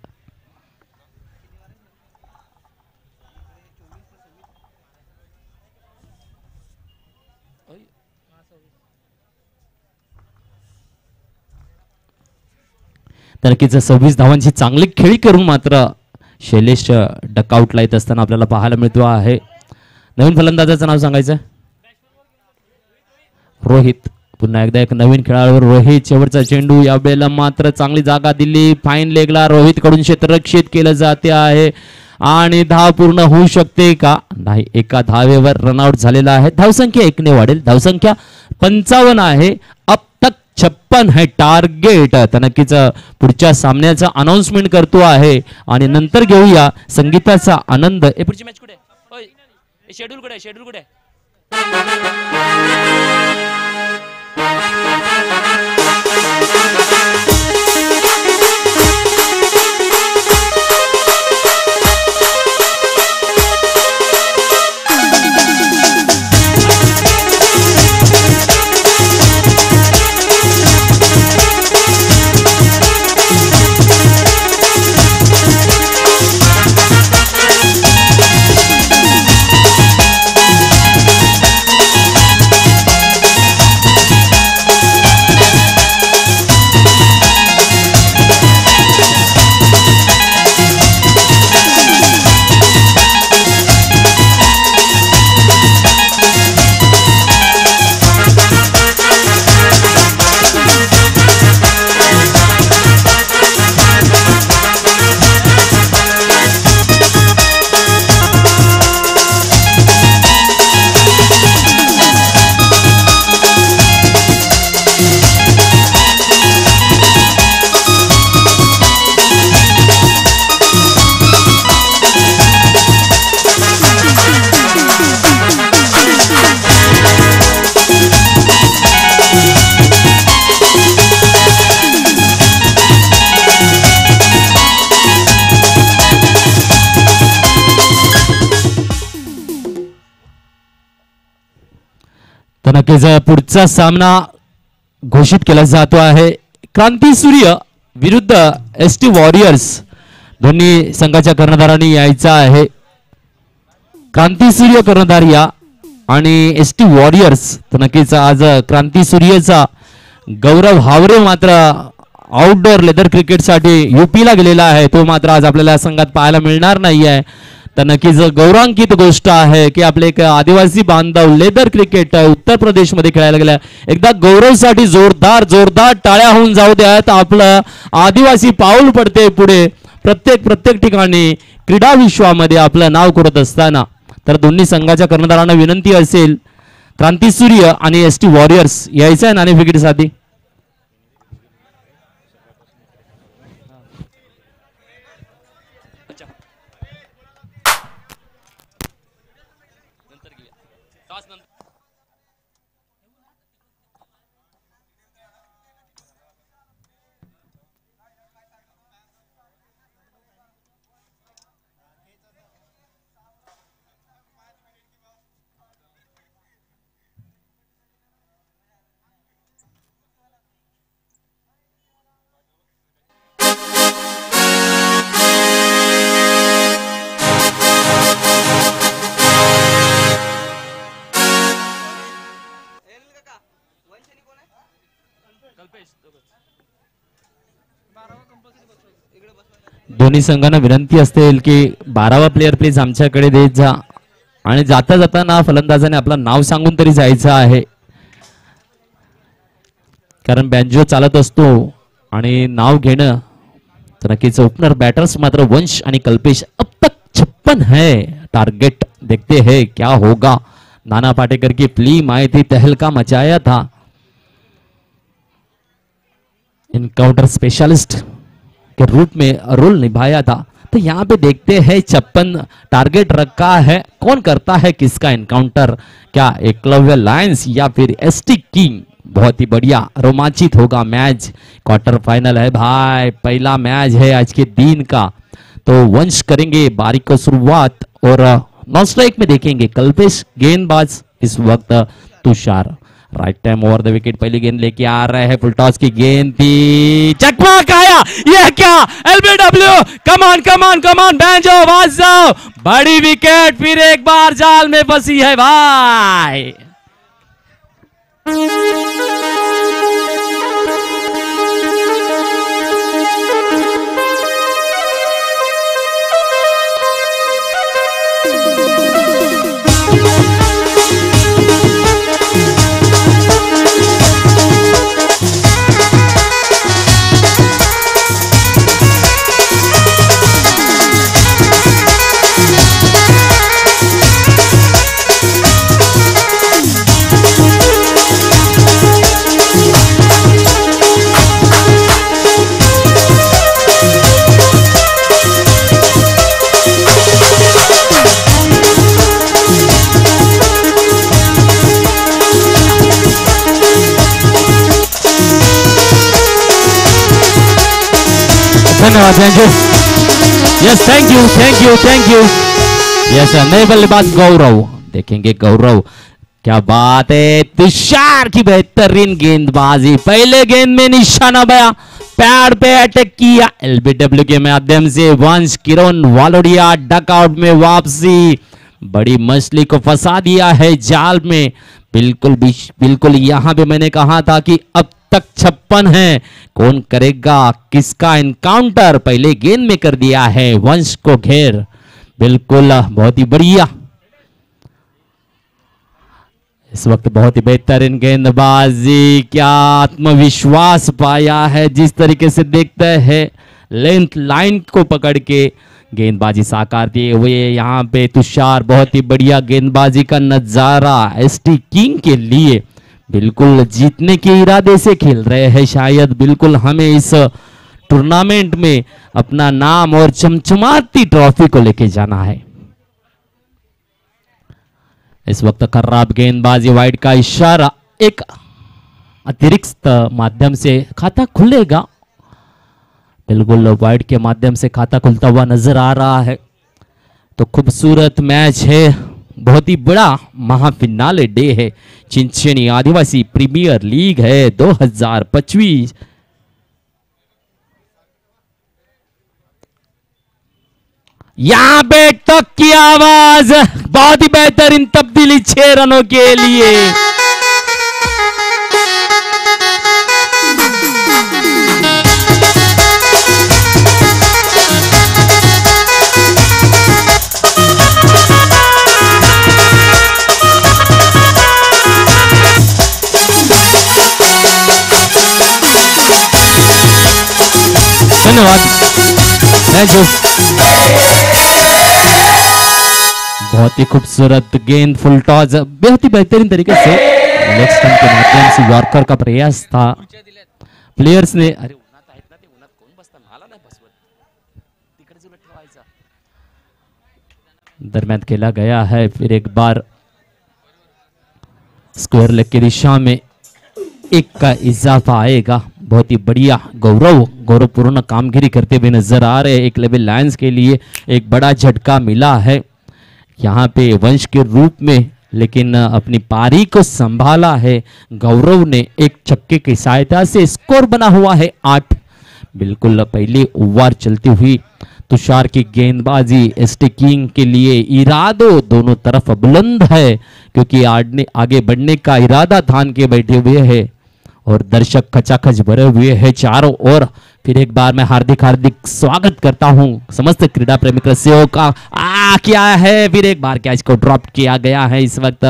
Speaker 1: तर नक्कीच 26 धावांची चांगली खेळी करून मात्र शैलेश डकआउटला येत असताना आपल्याला पाहायला मिळतो आहे. नवीन फलंदाजाचं नाव सांगायचं, रोहित. पुन्हा एकदा एक नवीन खेळाडू रोहित. शेवटचा चेंडू, यावेळेला मात्र चांगली जागा दिली फाईन लेगला. रोहित कडून क्षेत्ररक्षित केलं जाते आहे आणि धाव पूर्ण होऊ शकते का, नाही. एका धावेवर रनआउट झालेला आहे. धावसंख्या 1 ने वाढेल. धावसंख्या 55 आहे. अब तक 56 है टार्गेट. तर नक्कीच पुढच्या सामन्याचा अनाउन्समेंट करतो आहे आणि नंतर घेऊया संगीताचा आनंद. पुढची मॅच कुठे, शेड्यूल कुठे, शेड्यूल कुठे. तर नक्कीच पुढचा सामना घोषित केला जातो आहे. क्रांती सूर्य विरुद्ध एसटी वॉरियर्स. दोन्ही संघाच्या कर्णधारांनी यायचा आहे. क्रांती सूर्य कर्णधार या आणि एसटी वॉरियर्स. तर नक्कीच आज क्रांती सूर्यचा गौरव हावरे मात्र आउटडोर लेदर क्रिकेटसाठी यूपीला गेलेला आहे. तो मात्र आज आपल्याला संघात पाहायला मिळणार नाही आहे. तर नक्कीच गौरवान्वित गोष्ट आहे की आपले एक आदिवासी बांधव लेदर क्रिकेट उत्तर प्रदेशमध्ये खेळायला गेला. एकदा गौरवसाठी जोरदार जोरदार टाळ्या होऊन जाऊ द्यात. आपलं आदिवासी पाऊल पडते पुढे प्रत्येक ठिकाणी क्रीडा विश्वामध्ये आपलं नाव करत असताना. तर दोन्ही संघाच्या कर्णधारांना विनंती असेल क्रांती सूर्य आणि एसटी वॉरियर्स यायचं आहे नाणेफेकीसाठी. दोन्ही संघांना विनंती असेल की 12वा प्लेयर प्लीज आमच्याकडे देत जा आणि जाता जाताना फलंदाजाने आपलं नाव सांगून तरी जायचं आहे. कारण बँजो चालत असतो आणि नाव घेणं. तर नक्कीच ओपनर बॅटर्स मात्र वंश आणि कल्पेश. अब तक 56 है टारगेट. देखते हैं क्या होगा. नाना पाटेकर की फिल्म आई थी, तहलका मचाया था. इनकाउंटर स्पेशलिस्ट के रूप में रोल निभाया था. तो यहाँ पे देखते हैं 56 टारगेट रखा है. कौन करता है किसका एनकाउंटर. क्या एकलव्य लायंस या फिर एसटी किंग. बहुत ही बढ़िया रोमांचित होगा मैच. क्वार्टर फाइनल है भाई. पहला मैच है आज के दिन का. तो वंश करेंगे बारी को शुरुआत और नॉन स्ट्राइक में देखेंगे कल्पेश गेंदबाज. इस वक्त Tushar right time over the wicket. पहली गेंद लेके आ रहे हैं. फुल टॉस की गेंद थी. चकमा आया. यह क्या एलबीडब्ल्यू. कमान कमान कमान बैंजो आवाज जाओ. बड़ी विकेट फिर एक बार जाल में फंसी है भाई. धन्यवाद thank you. Yes thank you. Yes नए बल्लेबाज गौरव. देखेंगे गौरव क्या बात है. तुषार की बेहतरीन गेंदबाजी. पहले गेंद में निशाना बया. पैड पे अटैक किया. एलबीडब्ल्यू के माध्यम से वंश किरण वालोडिया डकआउट में वापसी. बड़ी मछली को फंसा दिया है जाल में. बिल्कुल यहां पे मैंने कहा था कि अब तक 56 है. कौन करेगा किसका एनकाउंटर. पहले गेंद में कर दिया है वंश को घेर. बिल्कुल बहुत ही बढ़िया. इस वक्त बहुत ही बेहतरीन गेंदबाजी. क्या आत्मविश्वास पाया है. जिस तरीके से देखते हैं लेंथ लाइन को पकड़ के गेंदबाजी साकार दिए हुए यहाँ पे तुषार. बहुत ही बढ़िया गेंदबाजी का नजारा एसटी किंग के लिए. बिल्कुल जीतने के इरादे से खेल रहे हैं शायद. बिल्कुल हमें इस टूर्नामेंट में अपना नाम और चमचमाती ट्रॉफी को लेके जाना है. इस वक्त खराब गेंदबाजी. वाइड का इशारा. एक अतिरिक्त माध्यम से खाता खुलेगा. बिल्कुल वाइड के माध्यम से खाता खुलता हुआ नजर आ रहा है. तो खूबसूरत मैच है. बहुत ही बड़ा महाफिनाले डे है। चिंचणी आदिवासी प्रीमियर लीग है 2025। यहां पे टक की आवाज, बहुत ही बेहतरीन तब्दीली 6 रनों के लिए। धन्यवाद। Thank you. बहुत ही खूबसूरत गेंद, फुल टॉस, बेहद ही बेहतरीन तरीके से लेग स्टंप के माध्यम से यॉर्कर का प्रयास था। प्लेयर्स ने दरम्यान खेला गया है। फिर एक बार स्क्वायर लेग की दिशा में 1 का इजाफा आएगा। बहुत ही बढ़िया गौरवपूर्ण कामगिरी करते हुए नजर आ रहे हैं। एक लेवल लायंस के लिए एक बड़ा झटका मिला है यहाँ पे वंश के रूप में, लेकिन अपनी पारी को संभाला है गौरव ने। एक छक्के की सहायता से स्कोर बना हुआ है 8। बिल्कुल पहली ओवर चलती हुई तुषार की गेंदबाजी स्टिकिंग के लिए इरादों दोनों तरफ बुलंद है, क्योंकि आगे बढ़ने का इरादा थान के बैठे हुए हैं और दर्शक खचाखच भरे हुए हैं चारों ओर। फिर एक बार मैं हार्दिक स्वागत करता हूं समस्त क्रीडा प्रेमी रसिकों का। क्या है, फिर एक बार कैच को ड्रॉप किया गया है इस वक्त।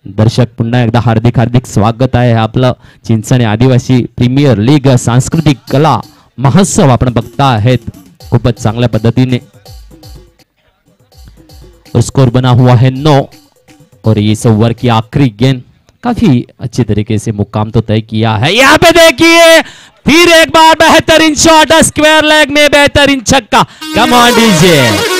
Speaker 1: दर्शक पुन्हा एकदा हार्दिक स्वागत आहे आपलं चिंचणी आदिवासी प्रीमियर लीग सांस्कृतिक कला महोत्सव आपण बघता आहेत खूपच चांगल्या पद्धतीने। और स्कोर बना हुआ है 9 और इस ओवर की आखिरी गेंद काफी अच्छे तरीके से मुकाम तो तय किया है। यहाँ पे देखिए फिर एक बार बेहतरीन शॉट, स्क्वायर लेग में बेहतरीन छक्का। Come on DJ.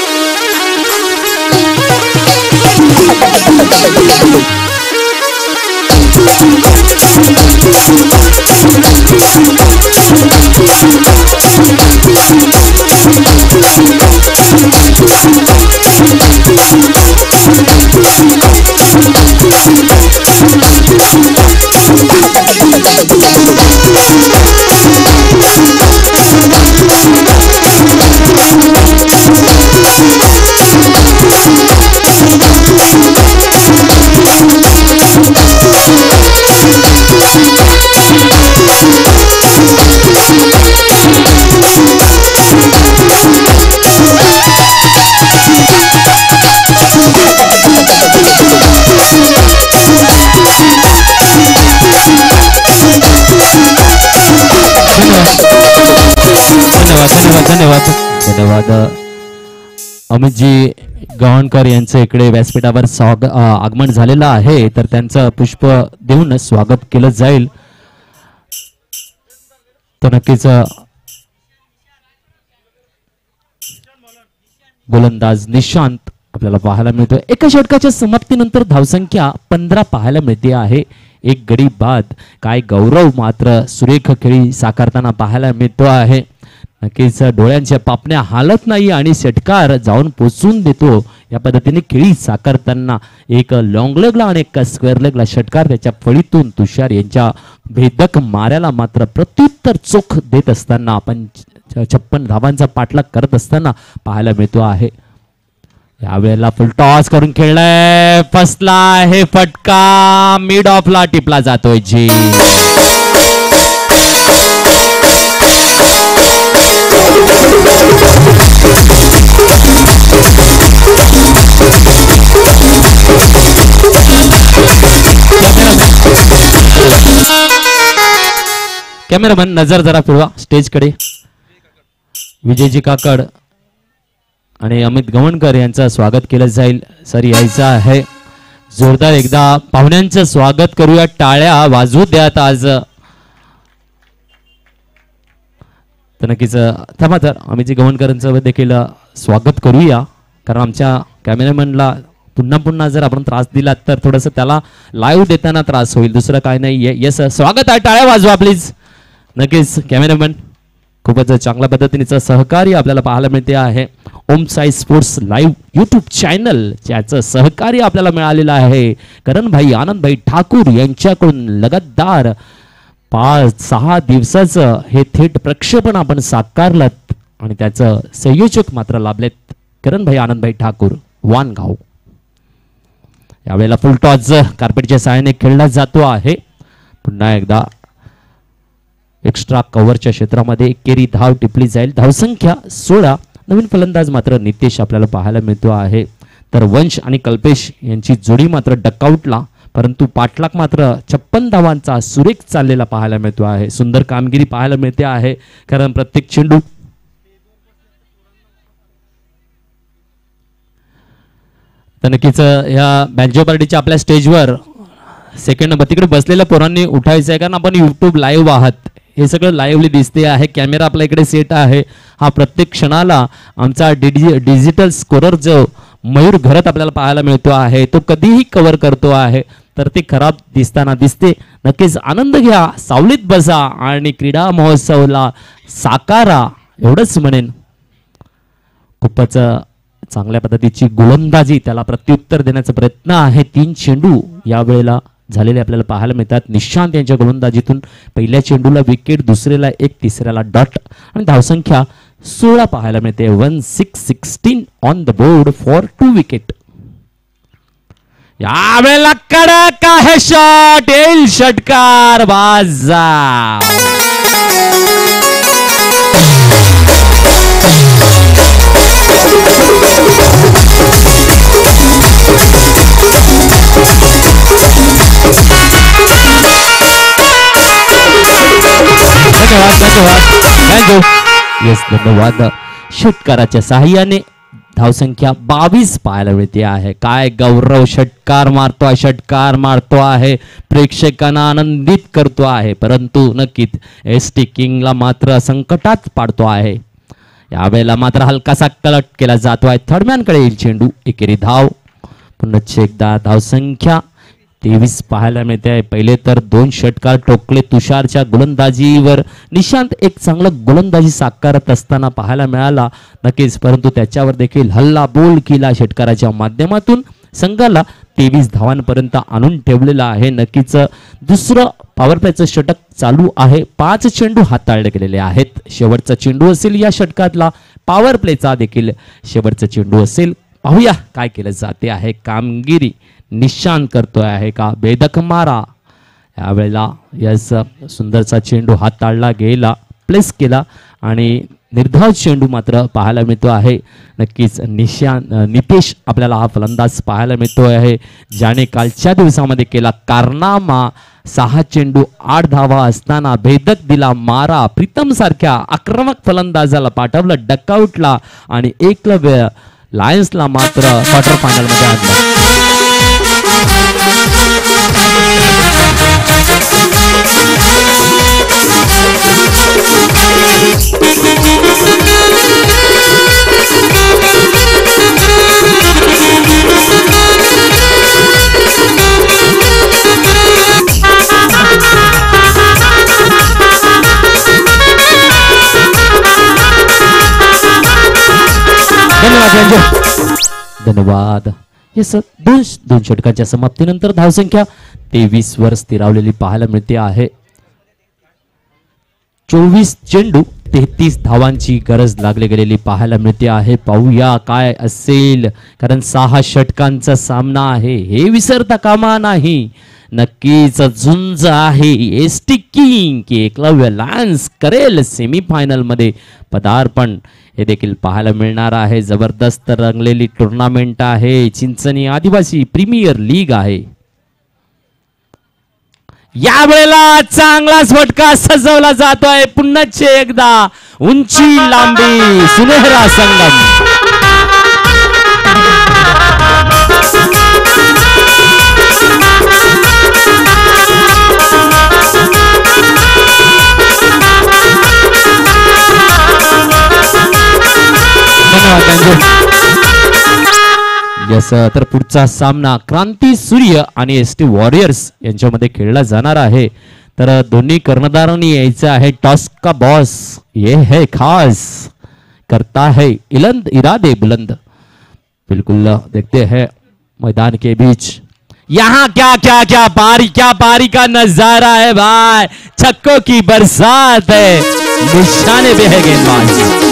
Speaker 1: धन्यवाद अमितजी गव्हाणकर यांचे इकडे व्यासपीठावर आगमन झालेलं आहे, तर त्यांचं पुष्प देऊन स्वागत केलं जाईल। तर नक्कीच गोलंदाज निशांत आपल्याला पाहायला मिळतोय। एका षटकाच्या समाप्तीनंतर धावसंख्या 15 पाहायला मिळते आहे। एक गडी बाद काय गौरव मात्र सुरेख खेळी साकारताना पाहायला मिळतो आहे। नक्कीच डोळ्यांच्या पापण्या हालत नाही आणि षटकार जाऊन पोचून देतो। या पद्धतीने खेळी साकारताना एक लॉंग लेगला आणि एक स्क्वेअर लेगला षटकार त्याच्या फळीतून तुषार यांच्या भेदक माऱ्याला मात्र प्रत्युत्तर चोख देत असताना आपण 56 धावांचा पाठलाग करत असताना पाहायला मिळतो आहे। यावेळेला फुल टॉस करून खेळलाय, फसला आहे फटका, मिड ऑफला टिपला जातोय जी। कॅमेरामॅन नजर जरा फिरवा स्टेज कडे। विजयजी काकड आणि अमित गव्हाणकर यांचं स्वागत केलं जाईल। सर यायचं आहे, जोरदार एकदा पाहुण्यांचं स्वागत करूया, टाळ्या वाजवू द्यात आज। तर नक्कीच थांबा, तर अमितजी गव्हाणकरांचं देखील स्वागत करूया, कारण आमच्या कॅमेरामॅनला पुन्हा जर आपण त्रास दिलात तर थोडंसं त्याला लाईव्ह देताना त्रास होईल, दुसरं काय नाही। यस स्वागत आहे, टाळ्या वाजवा प्लीज। नक्कीच कॅमेरामॅन खूपच चांगल्या पद्धतीने सहकार्य आपल्याला पाहायला मिळते आहे. Om Sai sports live YouTube channel ज्याचं सहकार्य आपल्याला मिळालेलं आहे करणभाई आनंदभाई ठाकूर यांच्याकडून लगातार 5-6 दिवसाचं हे थेट प्रक्षेपण आपण साकारलं आणि त्याचं संयोजक मात्र लाभलेत करणभाई आनंदभाई ठाकूर वानगाव. यावेळेला फुल टॉस कार्पेटच्या सहाय्याने खेळला जातो आहे. पुन्हा एकदा एक्स्ट्रा कव्हरच्या क्षेत्रामध्ये एकेरी धाव टिपली जाईल. धावसंख्या 16. नवीन फलंदाज मात्र नितेश आपल्याला पाहायला मिळतो आहे. तर वंश आणि कल्पेश यांची जोडी मात्र डकआउटला, परंतु पाठलाग मात्र 56 धावांचा सुरेख चाललेला पाहायला मिळतो आहे. सुंदर कामगिरी पाहायला मिळते आहे कारण प्रत्येक चेंडू तर नक्कीच या बँजो पार्टीच्या आपल्या स्टेजवर सेकंड नंबर तिकडे बसलेल्या पोरांनी उठायचं आहे कारण आपण यूट्यूब लाईव्ह आहात. हे सगळं लाईव्हली दिसते आहे. कॅमेरा आपल्या इकडे सेट आहे. हा प्रत्येक क्षणाला आमचा डिजिटल स्कोरर जो मयूर घरत आपल्याला पाहायला मिळतो आहे तो कधीही कव्हर करतो आहे. तर ते खराब दिसताना दिसते. नक्कीच आनंद घ्या, सावलीत बसा आणि क्रीडा महोत्सवला साकारा एवढंच म्हणेन. खूपच चांगल्या पद्धतीची गोलंदाजी त्याला प्रत्युत्तर देण्याचा प्रयत्न आहे. 3 चेंडू यावेळेला झालेले आपल्याला पाहायला मिळतात. निशांत यांच्या गोलंदाजीतून पहिल्या चेंडूला विकेट, दुसऱ्याला 1, तिसऱ्याला डॉट आणि धावसंख्या 16 पाहायला मिळते. 16 on the board for 2 wicket. यावेळेला कडक आहे शॉट, येईल षटकार बाजा. धन्यवाद. षटकाराच्या सहाय्याने धावसंख्या 22 पाहायला मिळते आहे. काय गौरव षटकार मारतो आहे, प्रेक्षकांना आनंदित करतो आहे, परंतु नक्कीच एसटी किंगला मात्र संकटात पाडतो आहे. यावेळेला मात्र हलकासा कलट केला जातो आहे. थर्डमॅनकडे येईल चेंडू, एकेरी धाव. पुन्हा एकदा धावसंख्या 23 पाहायला मिळते आहे. पहिले तर 2 षटकार टोकले तुषारच्या गोलंदाजीवर. निशांत एक चांगलं गोलंदाजी साकारत असताना पाहायला मिळाला नक्कीच, परंतु त्याच्यावर देखील हल्ला बोल केला षटकाराच्या माध्यमातून संघाला 23 धावांपर्यंत आणून ठेवलेला आहे. नक्कीच दुसरं पॉवर प्लेचं षटक चालू आहे. 5 चेंडू हाताळले गेलेले आहेत. शेवटचा चेंडू असेल या षटकातला, पॉवर प्लेचा देखील शेवटचा चेंडू असेल. पाहूया काय केलं जाते आहे. कामगिरी निशांत करतोय आहे का बेधक मारा. यावेळेला यस सुंदरचा चेंडू हाताळला गेला, प्लेस केला आणि निर्धाव चेंडू मात्र पाहायला मिळतो आहे. नक्कीच नितेश आपल्याला हा फलंदाज पाहायला मिळतो आहे ज्याने कालच्या दिवसामध्ये केला कारनामा. 6 चेंडू 8 धावा असताना भेदक दिला मारा. प्रीतम सारख्या आक्रमक फलंदाजाला पाठवलं डकआउटला आणि एकलव्य लायन्सला मात्र क्वार्टर फायनल मध्ये आणलं. धन्यवाद. येस, 2 षटकाच्या समाप्तीनंतर धावसंख्या 23 वर स्थिरावलेली पाहायला मिळते आहे. 24 चेंडू 33 धावांची गरज लागली गेलेली पाहायला मिळते आहे. पाहूया काय असेल, कारण 6 षटकांचा सामना आहे हे विसरता कामा नाही. नक्कीच झुंज आहे. एसटी किंग की एकलव्य लायन्स करेल सेमीफायनल मध्ये पदार्पण हे देखील पाहायला मिळणार आहे. जबरदस्त रंगलेली टुर्नामेंट आहे. चिंचणी आदिवासी प्रीमियर लीग आहे. यावेळेला चांगला फटका सजवला जातोय. पुन्हा एकदा उंची लांबी सुनहरा संगम. यस, तर पुढचा सामना क्रांती सूर्य आणि एसटी वॉरियर्स यांच्यामध्ये खेळला जाणार आहे. तर दोन्ही कर्णधारांनी यायचं आहे टॉस का बॉस, ये है खास, करता है इरादे बुलंद। बिल्कुल देखते हैं मैदान के बीच यहाँ क्या क्या क्या पारी का नजारा है भाई, छक्कों की बरसात है, निशाने पे है गेंदबाज।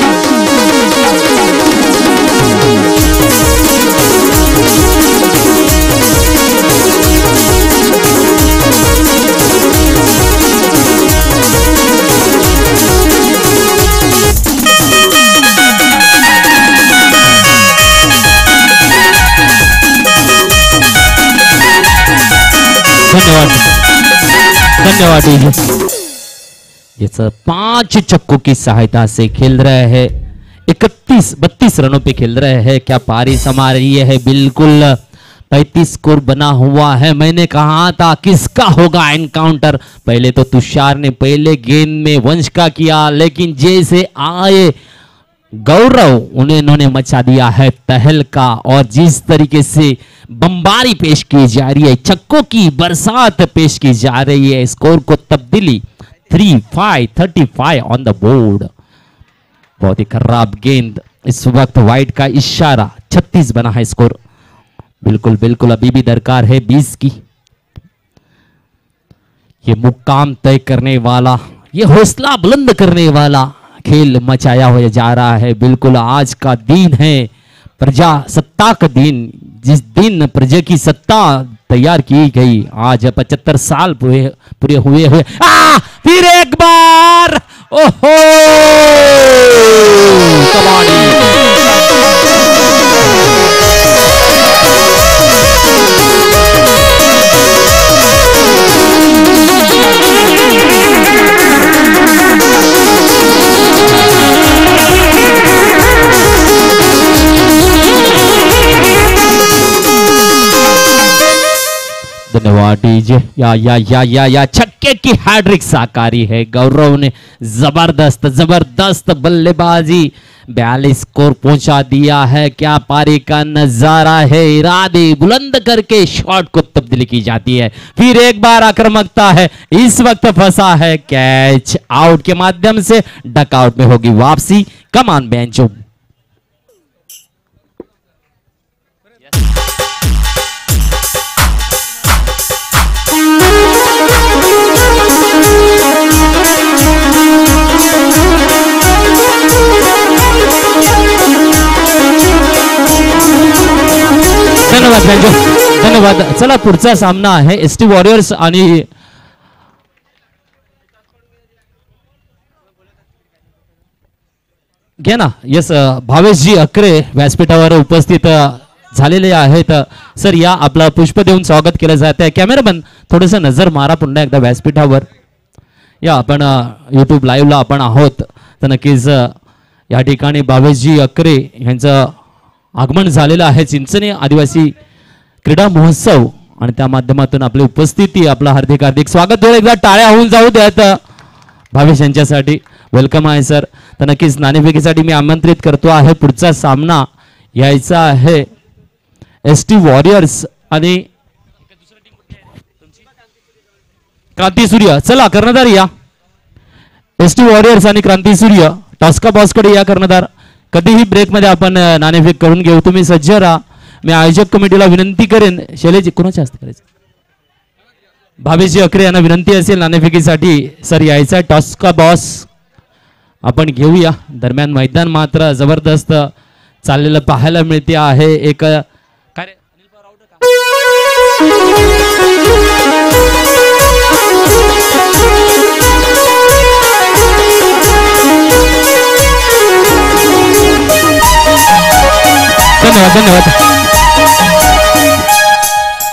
Speaker 1: धन्यवाद धन्यवाद। ये सब 5 छक्कों की सहायता से खेल रहे हैं, 32 रनों पे खेल रहे हैं। क्या पारी समा रही है, बिल्कुल 35 स्कोर बना हुआ है। मैंने कहा था किसका होगा एनकाउंटर, पहले तो तुषार ने पहले गेंद में वंश का किया, लेकिन जैसे आए गौरव उन्होंने मचा दिया है तहलका, और जिस तरीके से बमबारी पेश की जा रही है, छक्कों की बरसात पेश की जा रही है, स्कोर को तब्दीली 35 ऑन द बोर्ड। बहुत ही खराब गेंद, इस वक्त वाइड का इशारा, 36 बना है स्कोर। बिल्कुल बिल्कुल अभी भी दरकार है 20 की। ये मुकाम तय करने वाला, ये हौसला बुलंद करने वाला खेल मचाया हुआ जा रहा है। बिल्कुल आज का दिन है प्रजासत्ताक का दिन, जिस दिन प्रजा की सत्ता तैयार की गई। आज 75 साल पूरे हुए फिर एक बार, ओहो कबाड़ी। धन्यवाद डीजे। या छक्के की हैट्रिक साकारी है, गौरव ने जबरदस्त बल्लेबाजी, 42 स्कोर पहुंचा दिया है। क्या पारी का नजारा है, इरादे बुलंद करके शॉट को तब्दीली की जाती है। फिर एक बार आक्रामकता है, इस वक्त फंसा है, कैच आउट के माध्यम से डकआउट में होगी वापसी। कमान बेंचो धन्यवाद। चला पुढचा सामना आहे एसटी वॉरियर्स आणि घ्या ना। यस भावेशजी अकरे व्यासपीठावर उपस्थित झालेले आहेत। सर या आपला पुष्प देऊन स्वागत केलं जात आहे। कॅमेरामन थोडंसं नजर मारा पुन्हा एकदा व्यासपीठावर। या आपण यूट्यूब लाईव्हला आपण आहोत, तर नक्कीच या ठिकाणी भावेशजी अकरे यांचं आगमन झालेलं आहे। चिंचणे आदिवासी क्रीडा महोत्सव आणि त्या माध्यमातून आपली उपस्थिती, आपलं हार्दिक स्वागत। एकदा टाळ्या होऊन जाऊ द्यात भावेश यांच्यासाठी। वेलकम आहे सर। तर नक्कीच नाणेफेकीसाठी मी आमंत्रित करतो आहे। पुढचा सामना यायचा आहे एसटी वॉरियर्स आणि क्रांती सूर्य। चला कर्णधार या, एसटी वॉरियर्स आणि क्रांती सूर्य। टॉस्का बॉसकडे या कर्णधार। कधीही ब्रेक मध्ये आपण नाणेफेक करून घेऊ, तुम्ही सज्ज राहा। मी आयोजक कमिटीला विनंती करेन, शैलेश कोणाच्या हस्ते करायचं, भावेशजी अकरे यांना विनंती असेल नाणेफेकीसाठी सर यायचा। टॉस्का बॉस आपण घेऊया। दरम्यान मैदान मात्र जबरदस्त चाललेलं पाहायला मिळते आहे। एक काय धन्यवाद।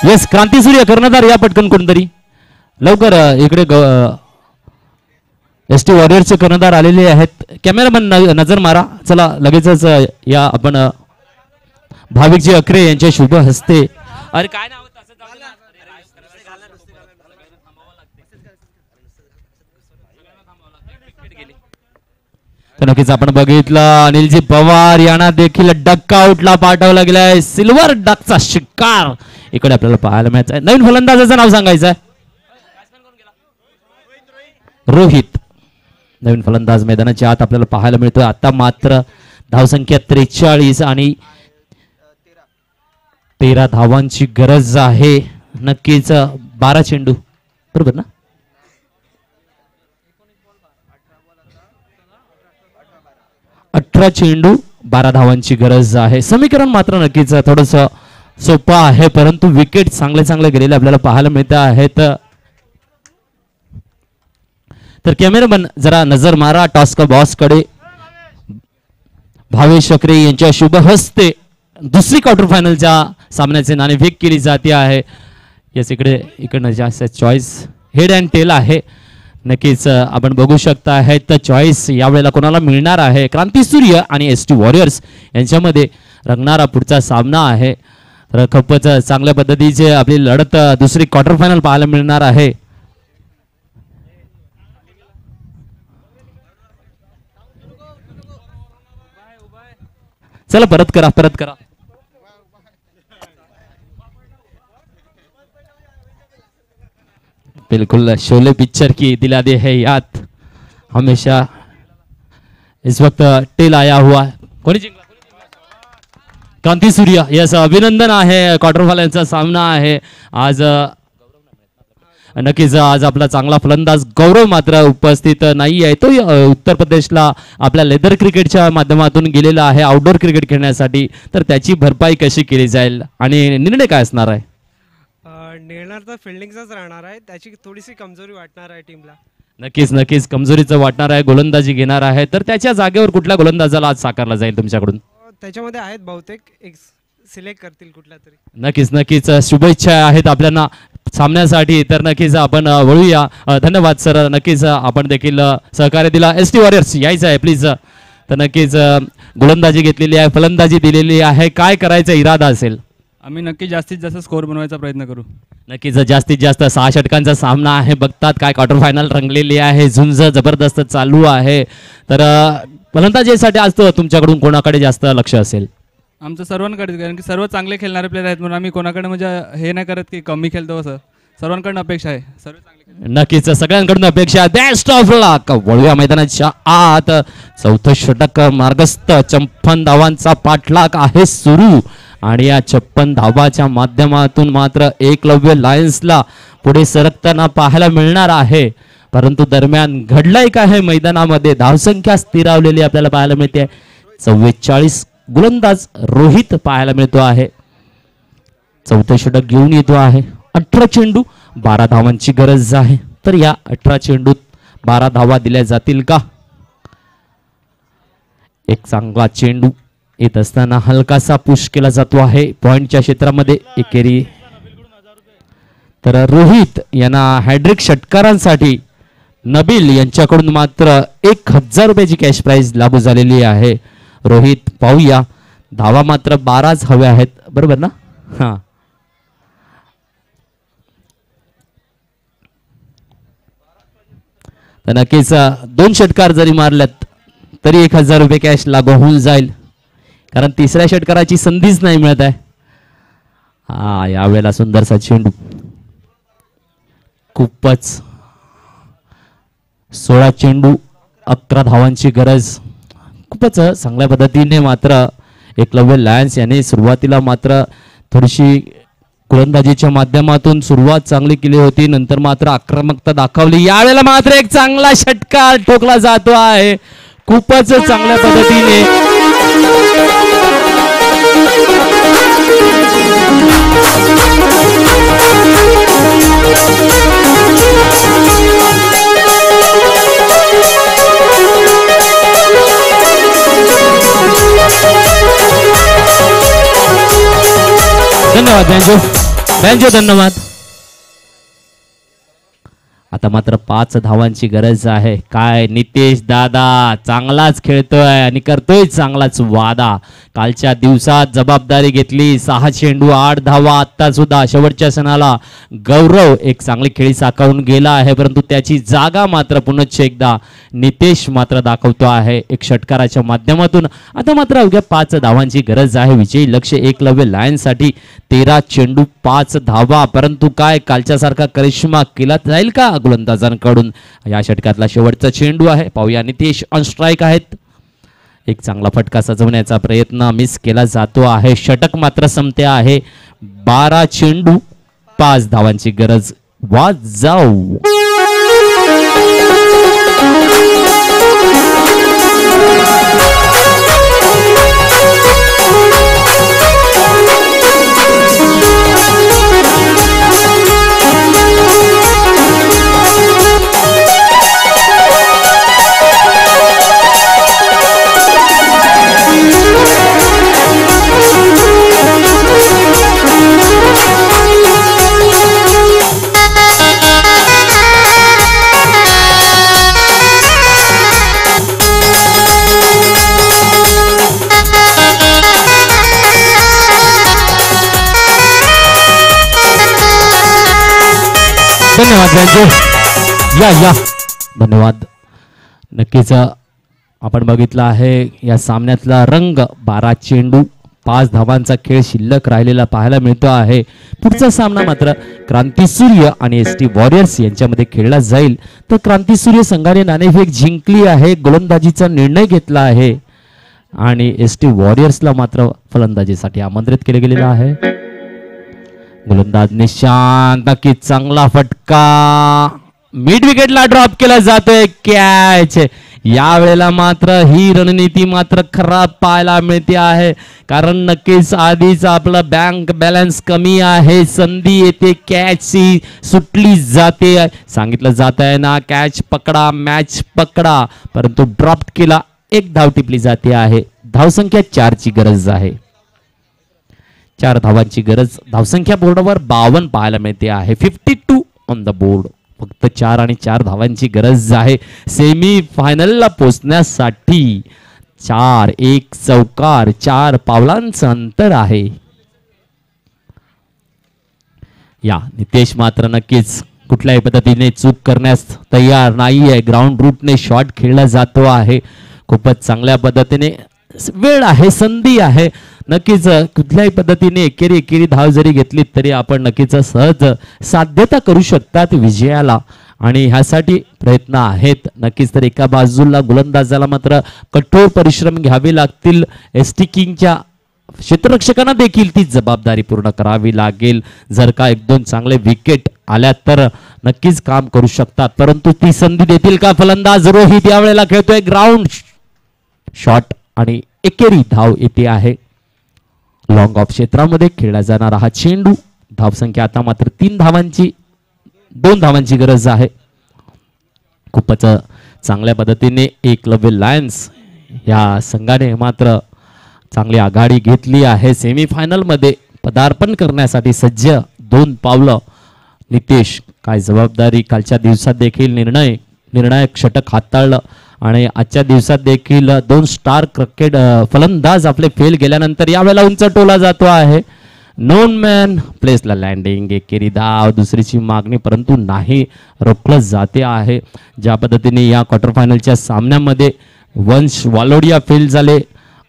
Speaker 1: यस क्रांती सूर्य कर्णधार या पटकन कोणतरी लवकर इकडे। एसटी वॉरियर्सचे कर्णधार आलेले आहेत। कॅमेरामन नजर मारा। चला लगेचच या आपण भाविकजी अकरे यांच्या शुभ हस्ते। अरे काय नाव तर नक्कीच आपण बघितलं अनिलजी पवार यांना देखील डकआउटला पाठवला गेलाय। सिल्वर डकचा शिकार इकडे आपल्याला पाहायला मिळायचा आहे। नवीन फलंदाजाचं नाव सांगायचं आहे, रोहित नवीन फलंदाज मैदानाच्या आत आपल्याला पाहायला मिळतोय. आता मात्र धावसंख्या 43 आणि 13 धावांची गरज आहे. नक्कीच 12 चेंडू बरोबर ना. 18 चेंडू 12 धावांची गरज आहे. समीकरण मात्र नक्कीच थोडस सोपं आहे, परंतु विकेट चांगले चांगले गेलेले आपल्याला पाहायला मिळत आहेत. तर कॅमेरामन जरा नजर मारा टॉस बॉस कडे. भावेश शकरे यांच्या शुभ हस्ते दुसरी क्वार्टर फायनलच्या सामन्याचे नाणेफेक केली जाते आहे. यस इकडनं जास्त चॉईस हेड अँड टेल आहे. नक्कीच आपण बघू शकता आहे तर चॉईस यावेळेला कोणाला मिळणार आहे. क्रांती सूर्य आणि ST वॉरियर्स यांच्यामध्ये रंगणारा पुढचा सामना आहे. तर खूपच चांगल्या पद्धतीचे आपली लढत दुसरी क्वार्टर फायनल पाहायला मिळणार आहे. चला परत करा. बिल्कुल शोले पिक्चर की दिला दे है याद हमेशा. इस वक्त टेल आया हुआ कोणी जिंकला? क्रांती सूर्य. यस अभिनंदन आहे. क्वार्टर फायनलचा सामना आहे आज. नक्कीच आज आपला चांगला फलंदाज गौरव मात्र उपस्थित नाही आहे. तो उत्तर प्रदेशला आपल्या लेदर क्रिकेटच्या माध्यमातून गेलेला आहे आउटडोर क्रिकेट खेळण्यासाठी. तर त्याची भरपाई कशी केली जाईल आणि निर्णय काय असणार आहे?
Speaker 2: निर्णय तर फिल्डिंगचाच राहणार आहे. त्याची थोडीशी कमजोरी वाटणार आहे टीमला.
Speaker 1: नक्कीच कमजोरीचं वाटणार आहे. गोलंदाजी घेणार आहे. तर त्याच्या जागेवर कुठल्या गोलंदाजाला आज साकारला जाईल तुमच्याकडून?
Speaker 2: त्याच्यामध्ये आहेत बहुतेक एक सिलेक्ट करतील कुठला तरी.
Speaker 1: नक्कीच शुभेच्छा आहेत आपल्याला सामन्यासाठी. तर नक्कीच आपण वळूया. धन्यवाद सर. नक्कीच आपण देखील सहकार्य दिला. ST वॉरियर्स यायचं आहे प्लीज. तर नक्कीच गोलंदाजी घेतलेली आहे, फलंदाजी दिलेली आहे. काय करायचा इरादा असेल?
Speaker 3: आम्ही नक्की जास्तीत जास्त स्कोर बनवायचा प्रयत्न करू.
Speaker 1: नक्कीच जास्तीत जास्त 6 षटकांचा सामना आहे. बघतात काय क्वार्टर फायनल रंगलेली आहे. झुंज जबरदस्त चालू आहे. तर फलंदाजीसाठी आज तो तुमच्याकडून कोणाकडे जास्त लक्ष असेल?
Speaker 3: आमचं सर्वांकडे, कारण की सर्व चांगले खेळणारे प्लेयर आहेत म्हणून आम्ही कोणाकडे म्हणजे हे नाही करत की कमी खेळतो असं. सर्वांकडून अपेक्षा आहे सर्व चांगले.
Speaker 1: नक्कीच सगळ्यांकडून अपेक्षा. Best of luck. वळूया मैदानाच्या आत. 4थं षटक मार्गस्थ. 56 धावांचा पाठलाग आहे सुरू आणि या 56 धावाच्या माध्यमातून मात्र एकलव्य लायन्सला पुढे सरकताना पाहायला मिळणार आहे. परंतु दरम्यान घडलंय काय आहे मैदानामध्ये? धावसंख्या स्थिरावलेली आपल्याला पाहायला मिळते. 44 गोलंदाज रोहित पाहायला मिळतो आहे. 4थं षटक घेऊन येतो आहे. 18 चेंडू 12 धावांची गरज आहे. तर या 18 चेंडूत 12 धावा दिल्या जातील का? एक चांगला चेंडू येत असताना हलकासा पुश केला जातो आहे पॉइंटच्या क्षेत्रामध्ये. एकेरी तर रोहित यांना हॅड्रिक षटकारांसाठी नबील यांच्याकडून मात्र 1000 रुपयाची कॅश प्राइज लागू झालेली आहे. रोहित पाहूया. धावा मात्र 12च हव्या आहेत बरोबर ना? हा तर नक्कीच 2 षटकार जरी मारल्यात तरी 1000 रुपये कॅश लागू होऊन जाईल, कारण तिसऱ्या षटकाराची संधीच नाही मिळत आहे. हा यावेळेला सुंदरसा चेंडू. खूपच 16 चेंडू 11 धावांची गरज. खूपच चांगल्या पद्धतीने मात्र एकलव्य लायन्स याने सुरुवातीला मात्र थोडीशी गोलंदाजीच्या माध्यमातून सुरुवात चांगली केली होती, नंतर मात्र आक्रमकता दाखवली. यावेळेला मात्र एक चांगला षटकार ठोकला जातो आहे खूपच चांगल्या पद्धतीने. धन्यवाद बँजो धन्यवाद. आता मात्र 5 धावांची गरज आहे. काय नितेश दादा चांगलाच खेळतोय आणि करतोय चांगलाच वादा. कालच्या दिवसात जबाबदारी घेतली. 6 चेंडू 8 धावा. आता सुद्धा शेवटच्या सणाला गौरव एक चांगली खेळी साकारून गेला आहे, परंतु त्याची जागा मात्र पुनश्च एकदा नितेश मात्र दाखवतो आहे एक षटकाराच्या माध्यमातून. आता मात्र अवघ्या 5 धावांची गरज आहे. विजयी लक्ष एकलव्य लायन्ससाठी 13 चेंडू 5 धावा. परंतु काय कालच्या सारखा करिश्मा केला जाईल का? गोलंदाजांकडून. या षटकातला शेवटचा चेंडू आहे. पाहूया नितेश ऑन स्ट्राईक आहेत. एक चांगला फटका सजवण्याचा प्रयत्न मिस केला जातो आहे. षटक मात्र संपते आहे. 12 चेंडू 5 धावांची गरज. वाजाऊ धन्यवाद रंजू. या धन्यवाद. नक्कीच आपण बघितला आहे या सामन्यातला रंग. 12 चेंडू 5 धावांचा खेळ शिल्लक राहिलेला पाहायला मिळतो आहे. पुढचा सामना मात्र क्रांतिसूर्य आणि एसटी वॉरियर्स यांच्यामध्ये खेळला जाईल. तर क्रांतिसूर्य संघाने नाणेफेक जिंकली आहे. गोलंदाजीचा निर्णय घेतला आहे आणि एसटी वॉरियर्सला मात्र फलंदाजीसाठी आमंत्रित केले गेलेलं आहे. गोलंदाज निशांत. नक्की चांगला फटका मिड विकेटला ड्रॉप केला जातोय. कॅच. यावेळेला मात्र ही रणनीती मात्र खराब पाहायला मिळते आहे, कारण नक्कीच आधीच आपला बँक बॅलन्स कमी आहे. संधी येते कॅचची सुटली जाते. सांगितलं जात आहे ना कॅच पकडा मॅच पकडा, परंतु ड्रॉप केला. 1 धाव टिपली जाते आहे. धावसंख्या 4 ची गरज आहे. 4 धावांची गरज. धावसंख्या बोर्डावर 52 पाहायला मिळते आहे. 52 ऑन द बोर्ड. फक्त 4 आणि 4 धावांची गरज आहे सेमी फायनलला पोहोचण्यासाठी. 4 1 चौकार 4 पावलांचं अंतर आहे. या नितेश मात्र नक्कीच कुठल्याही पद्धतीने चूक करण्यास तयार नाही आहे. ग्राउंड रूटने शॉट खेळला जातो आहे. खूपच चांगल्या पद्धतीने वेळ आहे, संधी आहे. नक्कीच कुठल्याही पद्धतीने एकेरी धाव जरी घेतली तरी आपण नक्कीच सहज साध्यता करू शकतात विजयाला, आणि ह्यासाठी प्रयत्न आहेत. नक्कीच तर एका बाजूला गोलंदाजाला मात्र कठोर परिश्रम घ्यावे लागतील. एसटी किंगच्या क्षेत्ररक्षकांना देखील ती जबाबदारी पूर्ण करावी लागेल. जर का 1-2 चांगले विकेट आल्या तर नक्कीच काम करू शकतात, परंतु ती संधी देतील का फलंदाज रोहित? यावेळेला खेळतोय ग्राउंड शॉट आणि एकेरी धाव येते आहे. लॉंग ऑफ क्षेत्रामध्ये खेळला जाणारा हा चेंडू. धावसंख्या आता मात्र 3 धावांची 2 धावांची गरज आहे. खूपच चांगल्या पद्धतीने एकलव्य लायन्स या संघाने मात्र चांगली आघाडी घेतली आहे. सेमीफायनल मध्ये पदार्पण करण्यासाठी सज्ज 2 पावलं. नितेश काय जबाबदारी. कालच्या दिवसात देखील निर्णायक षटक हाताळलं आणि आजच्या दिवसात देखील 2 स्टार क्रिकेट फलंदाज आपले फेल गेल्यानंतर यावेळेला उंच टोला जातो आहे. नोन मॅन प्लेसला लँडिंग. एकेरी धाव. दुसरीची मागणी, परंतु नाही रोखलं जाते आहे. ज्या पद्धतीने या क्वार्टर फायनलच्या सामन्यामध्ये वंश वालोडिया फेल झाले,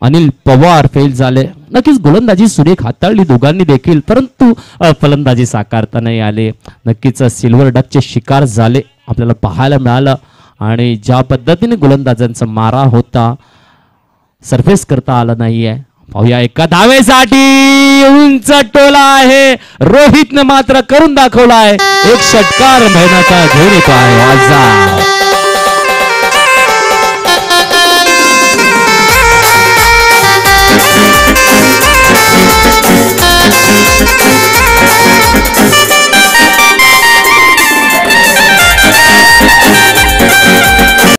Speaker 1: अनिल पवार फेल झाले. नक्कीच गोलंदाजी सुरेख हाताळली दोघांनी देखील, परंतु फलंदाजी साकारता नाही आले. नक्कीच सिल्वर डकचे शिकार झाले आपल्याला पाहायला मिळालं, आणि ज्या पद्धतीने गोलंदाजांचा मारा होता सरफेस करता आला नाहीये. पाहूया एका धावेसाठी उंच टोला आहे. रोहितने मात्र करून दाखवला आहे. एक षटकार मेहनत घेऊन येतो आहे.